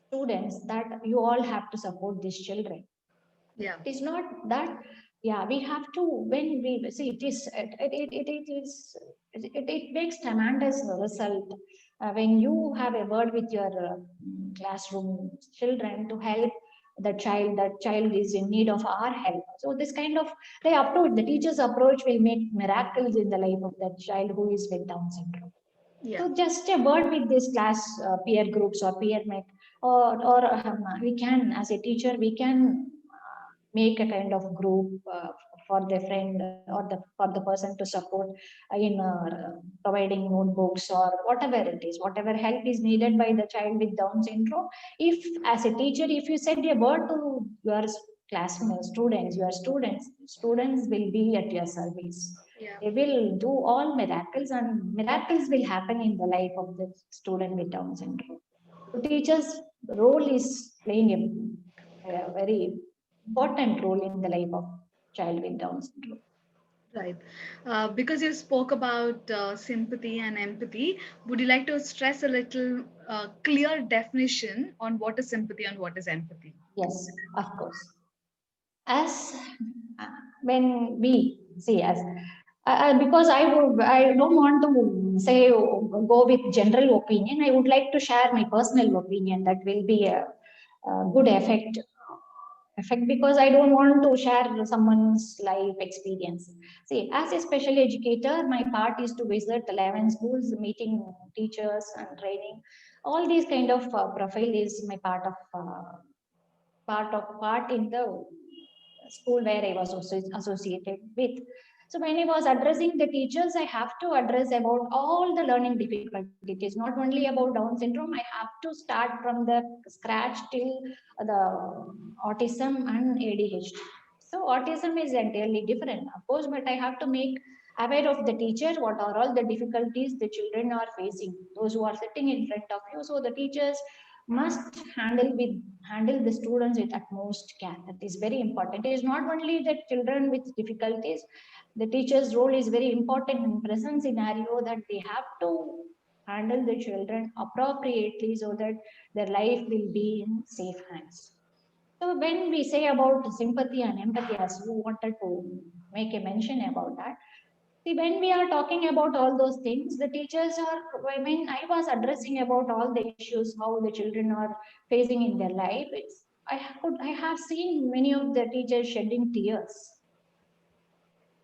students that you all have to support these children. Yeah. It is not that, yeah, we have to, when we see it is it makes tremendous result when you have a word with your classroom children to help the child. That child is in need of our help. So this kind of the teacher's approach will make miracles in the life of that child who is with Down syndrome. Yeah. So just a word with this class peer groups or peer make, or we can, as a teacher, we can make a kind of group for the friend or for the person to support in providing notebooks or whatever it is, whatever help is needed by the child with Down syndrome. If as a teacher, if you said a word to your classmates, students, your students will be at your service. Yeah. They will do all miracles, and miracles will happen in the life of the student with Down syndrome. So teachers' role is playing a very important role in the life of child with Down syndrome. Right. Because you spoke about sympathy and empathy, would you like to stress a little clear definition on what is sympathy and what is empathy? Yes, of course. As uh, when we see as because I don't want to say go with general opinion. I would like to share my personal opinion that will be a good effect, because I don't want to share someone's life experience. See, as a special educator, my part is to visit 11 schools, meeting teachers and training. All these kind of profile is my part in the school where I was also associated with. So when I was addressing the teachers, I have to address about all the learning difficulties. It is not only about Down syndrome. I have to start from the scratch till the autism and ADHD. So autism is entirely different, of course, but I have to make aware of the teacher what are all the difficulties the children are facing, those who are sitting in front of you. So the teachers must handle the students with utmost care. That is very important. It is not only the children with difficulties. The teacher's role is very important in present scenario, that they have to handle the children appropriately so that their life will be in safe hands. So when we say about sympathy and empathy, as you wanted to make a mention about that, see, when we are talking about all those things, the teachers are, when I was addressing about all the issues, how the children are facing in their life, I have seen many of the teachers shedding tears.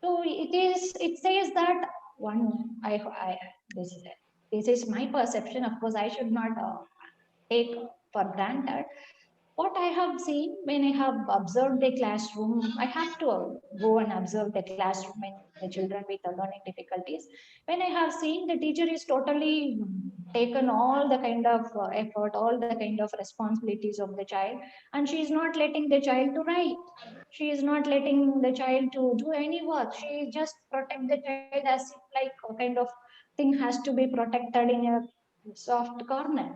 So it says that one, this, this is my perception. Of course, I should not take for granted. What I have seen when I have observed the classroom, I have to go and observe the classroom and the children with the learning difficulties. When I have seen the teacher is totally taken all the kind of effort, all the kind of responsibilities of the child, and she is not letting the child to write. She is not letting the child to do any work. She just protect the child as if like a kind of thing has to be protected in a soft corner.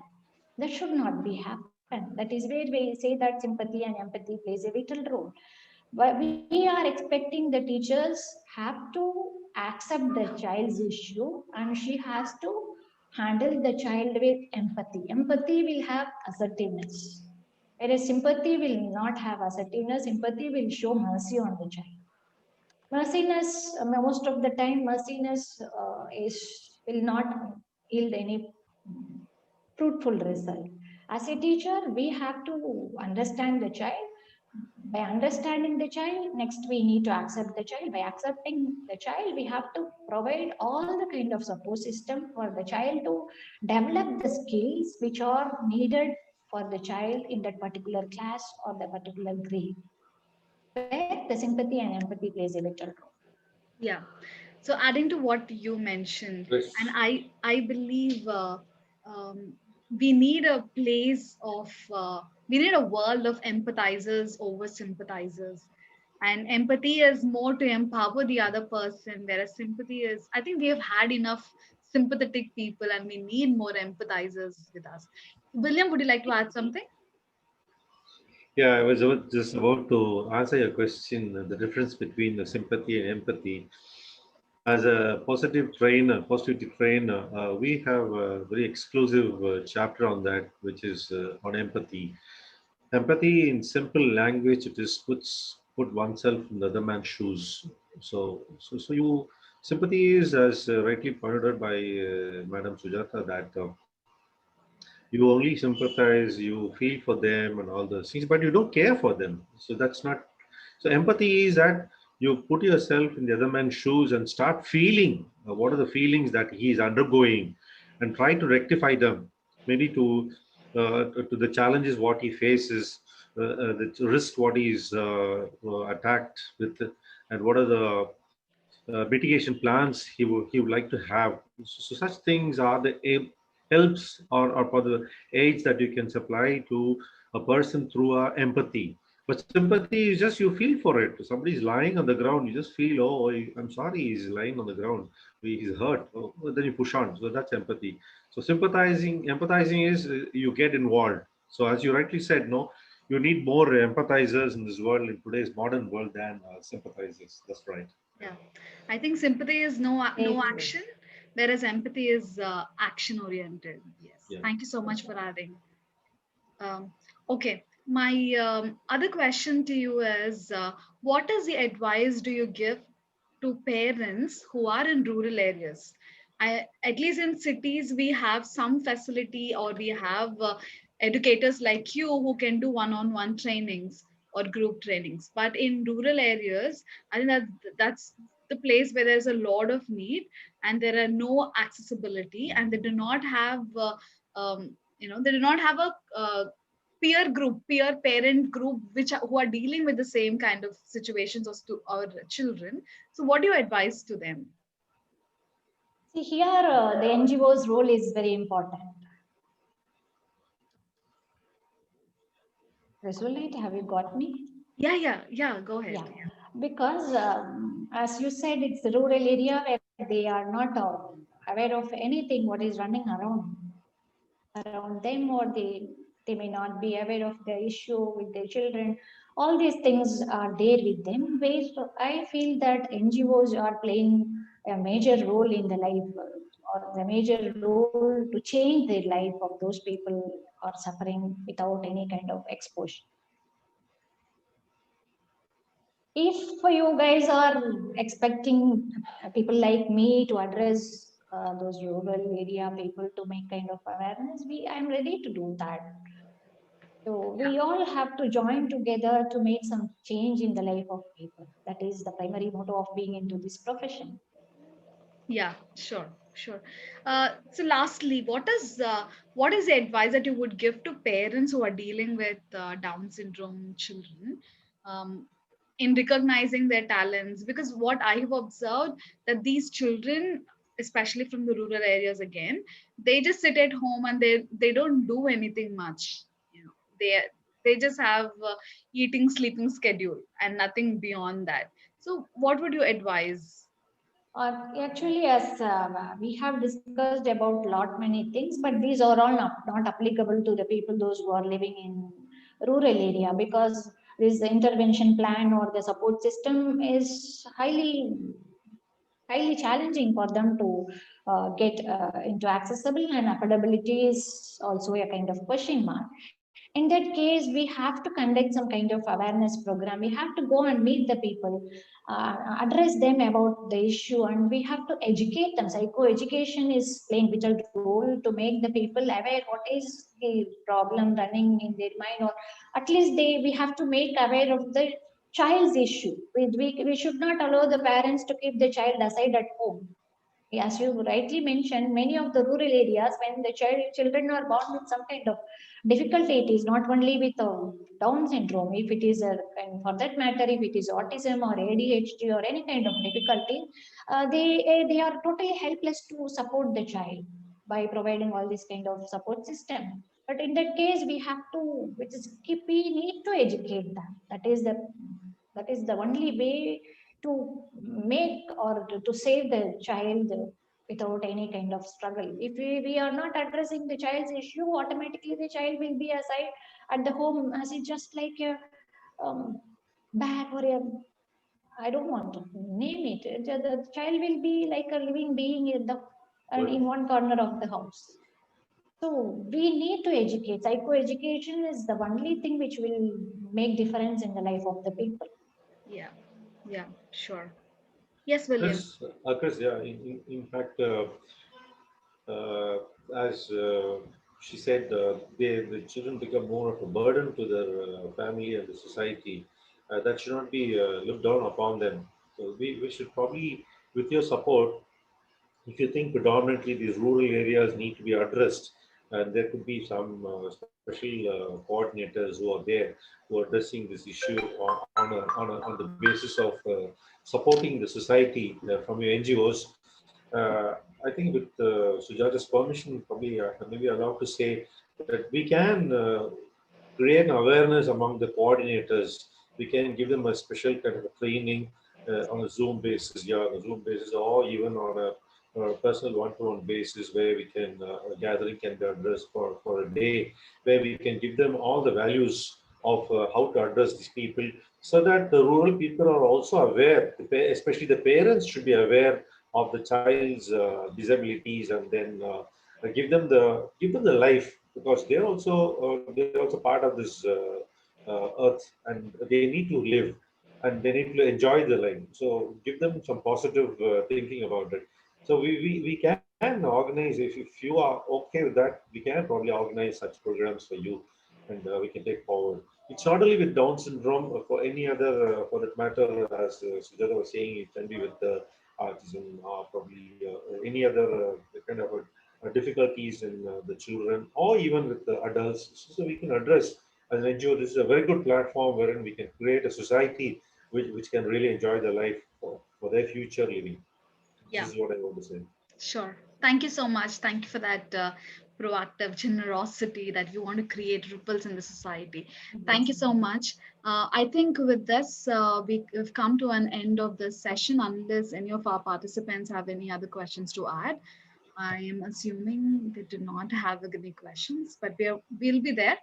That should not be happen. That is where we say that sympathy and empathy plays a vital role. But we are expecting the teachers have to accept the child's issue, and she has to handle the child with empathy. Empathy will have assertiveness. Whereas sympathy will not have assertiveness, sympathy will show mercy on the child. Merciness, most of the time, merciness will not yield any fruitful result. As a teacher, we have to understand the child. By understanding the child, next we need to accept the child. By accepting the child, we have to provide all the kind of support system for the child to develop the skills which are needed for the child in that particular class or the particular grade, where the sympathy and empathy plays a vital role. Yeah. So adding to what you mentioned, Yes. and I believe we need a place of we need a world of empathizers over sympathizers, and empathy is more to empower the other person, whereas sympathy is, I think we have had enough sympathetic people and we need more empathizers with us. William, would you like to add something? Yeah, I was just about to answer your question, the difference between the sympathy and empathy. As a positivity trainer, we have a very exclusive chapter on that, which is on empathy. Empathy, in simple language, it is put oneself in the other man's shoes. So you sympathy is, as rightly pointed out by Madam Sujata, that you only sympathize, you feel for them and all those things, but you don't care for them. So that's not. So empathy is that you put yourself in the other man's shoes and start feeling what are the feelings that he is undergoing, and try to rectify them. Maybe to the challenges what he faces, the risk what he is attacked with, and what are the mitigation plans he would like to have. So such things are the helps or for the aids that you can supply to a person through empathy. But sympathy is just you feel for it. Somebody is lying on the ground, you just feel, oh, I'm sorry, he's lying on the ground, he's hurt. Oh, then you push on. So that's empathy. So empathizing is you get involved. So as you rightly said, no, you need more empathizers in this world, in today's modern world, than sympathizers. That's right. Yeah, I think sympathy is no Very true. action, whereas empathy is action oriented. Yes, Yeah. thank you so much for adding. Okay, my other question to you is, what is the advice do you give to parents who are in rural areas? At least in cities, we have some facility, or we have educators like you who can do one-on-one trainings or group trainings. But in rural areas, I think that's the place where there's a lot of need, and there are no accessibility, and they do not have they do not have a peer group, peer parent group, who are dealing with the same kind of situations or children. So what do you advise to them? See, here the NGO's role is very important. Resolute, have you got me? Yeah, go ahead. Yeah, because as you said, it's the rural area where they are not aware of anything what is running around them, or they may not be aware of the issue with their children. All these things are there with them. Where I feel that NGOs are playing a major role in the life, or the major role to change the life of those people are suffering without any kind of exposure. If you guys are expecting people like me to address those rural area people to make kind of awareness, I'm ready to do that. So we all have to join together to make some change in the life of people. That is the primary motto of being into this profession. Yeah, sure. So lastly, what is the advice that you would give to parents who are dealing with Down syndrome children, in recognizing their talents? Because what I have observed, that these children, especially from the rural areas again, they just sit at home and they don't do anything much. You know, they just have eating, sleeping schedule and nothing beyond that. So what would you advise? Actually, as we have discussed about lot many things, but these are all not applicable to the people those who are living in rural area, because this intervention plan or the support system is highly challenging for them to get into accessible, and affordability is also a kind of question mark. In that case, we have to conduct some kind of awareness program. We have to go and meet the people, address them about the issue, and we have to educate them. Psycho-education is playing vital role to make the people aware what is the problem running in their mind, or at least we have to make aware of the child's issue. We should not allow the parents to keep the child aside at home. As you rightly mentioned, many of the rural areas, when the children are born with some kind of difficulty, it is not only with Down syndrome. If it is and for that matter, if it is autism or ADHD or any kind of difficulty, they are totally helpless to support the child by providing all this kind of support system. But in that case, we have to, we need to educate them. That is the only way to make or to save the child without any kind of struggle. If we are not addressing the child's issue, automatically the child will be aside at the home as it just like a bag or a, I don't want to name it. The child will be like a living being in one corner of the house. So we need to educate. Psychoeducation is the only thing which will make difference in the life of the people. Yeah, yeah, sure. Yes, William. Chris, yeah, in fact, uh, as she said, the children become more of a burden to their family and the society. That should not be looked down upon them. So we should probably, with your support, if you think predominantly these rural areas need to be addressed, and there could be some special coordinators who are there who are addressing this issue on the basis of supporting the society from your NGOs. I think with Sujata's permission, probably maybe allowed to say that we can create an awareness among the coordinators. We can give them a special kind of a training on a Zoom basis, yeah, on a Zoom basis, or even on a personal one-to-one basis, where we can a gathering can be addressed for a day, where we can give them all the values of how to address these people, so that the rural people are also aware. Especially the parents should be aware of the child's disabilities, and then give them the life, because they're also part of this earth, and they need to live, and they need to enjoy the life. So give them some positive thinking about it. So we can organize, if you are okay with that, we can probably organize such programs for you, and we can take forward. It's not only with Down syndrome, for any other, for that matter, as Sujata was saying, it can be with autism, probably any other kind of difficulties in the children, or even with the adults. So we can address as an NGO, this is a very good platform wherein we can create a society which can really enjoy their life for their future living. Yeah. This is what I want to say. Sure. Thank you so much. Thank you for that proactive generosity that you want to create ripples in the society. Thank you so much. I think with this, we've come to an end of this session, unless any of our participants have any other questions to add. I am assuming they do not have any questions, but we'll be there.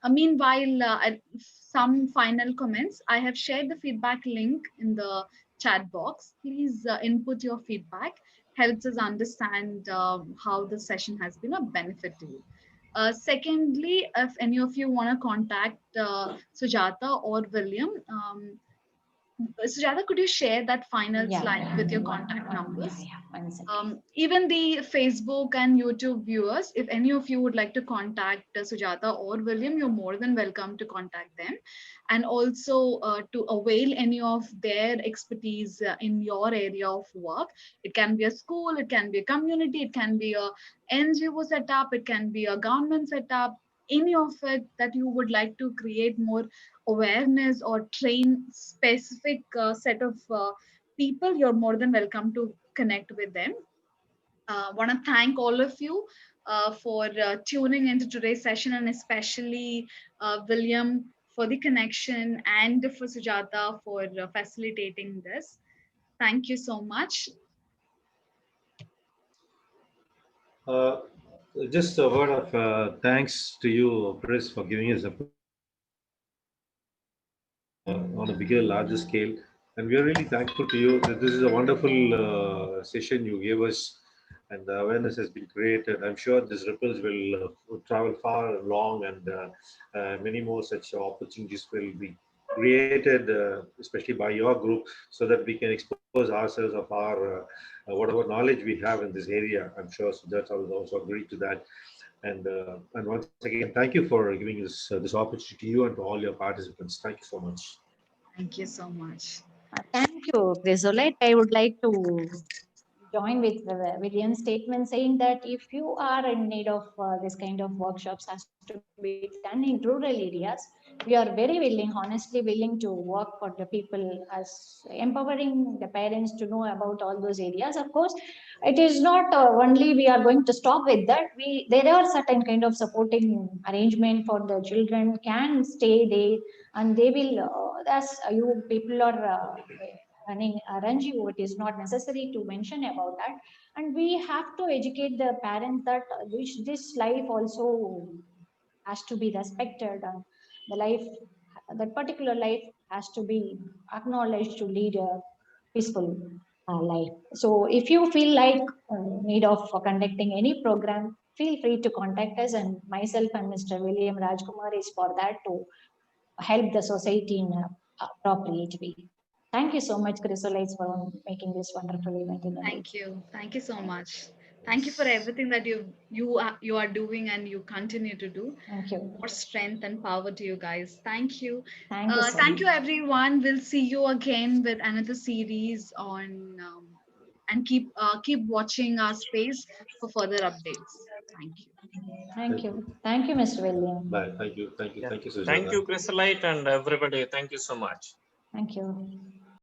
Meanwhile, some final comments. I have shared the feedback link in the chat box. Please input your feedback. Helps us understand how the session has been a benefit to you. Secondly, if any of you want to contact Sujata or William, Sujata, could you share that final slide with your contact numbers? Yeah, 1 second. Even the Facebook and YouTube viewers, if any of you would like to contact Sujata or William, you're more than welcome to contact them. And also to avail any of their expertise in your area of work. It can be a school, it can be a community, it can be a NGO setup, it can be a government setup, any of it that you would like to create more awareness or train specific set of people, you're more than welcome to connect with them. Want to thank all of you for tuning into today's session, and especially William for the connection, and for Sujata for facilitating this. Thank you so much. Just a word of thanks to you, Chris, for giving us a on a bigger, larger scale. And we are really thankful to you that this is a wonderful session you gave us, and the awareness has been created. I'm sure these ripples will travel far and long, and many more such opportunities will be created, especially by your group, so that we can expose ourselves of our whatever knowledge we have in this area. I'm sure Sujata will also agree to that. And once again, thank you for giving this opportunity to you and to all your participants. Thank you so much. Thank you so much. Thank you, Chrysolite. I would like to join with William's statement saying that if you are in need of this kind of workshops has to be done in rural areas, we are very willing, honestly willing to work for the people as empowering the parents to know about all those areas. Of course, it is not only we are going to stop with that. There are certain kind of supporting arrangement for the children can stay there, and they will. As you people are. Running NGO, it is not necessary to mention about that. And we have to educate the parents that this life also has to be respected, and the life, that particular life has to be acknowledged to lead a peaceful life. So if you feel like need of conducting any program, feel free to contact us, and myself and Mr. William Rajkumar is for that to help the society in a appropriate way. Thank you so much, Chrysolites, for making this wonderful event in the day. Thank you. Thank you so much. Thank you for everything that you are doing and you continue to do. Thank you. More strength and power to you guys. Thank you. Thank you so Thank much. you, everyone. We'll see you again with another series on, and keep watching our space for further updates. Thank you. Thank you. Thank you, Mr. William. Bye. Thank you. Thank you. Yeah. Thank you, Sujata. Thank you, Chrysolite, and everybody. Thank you so much. Thank you.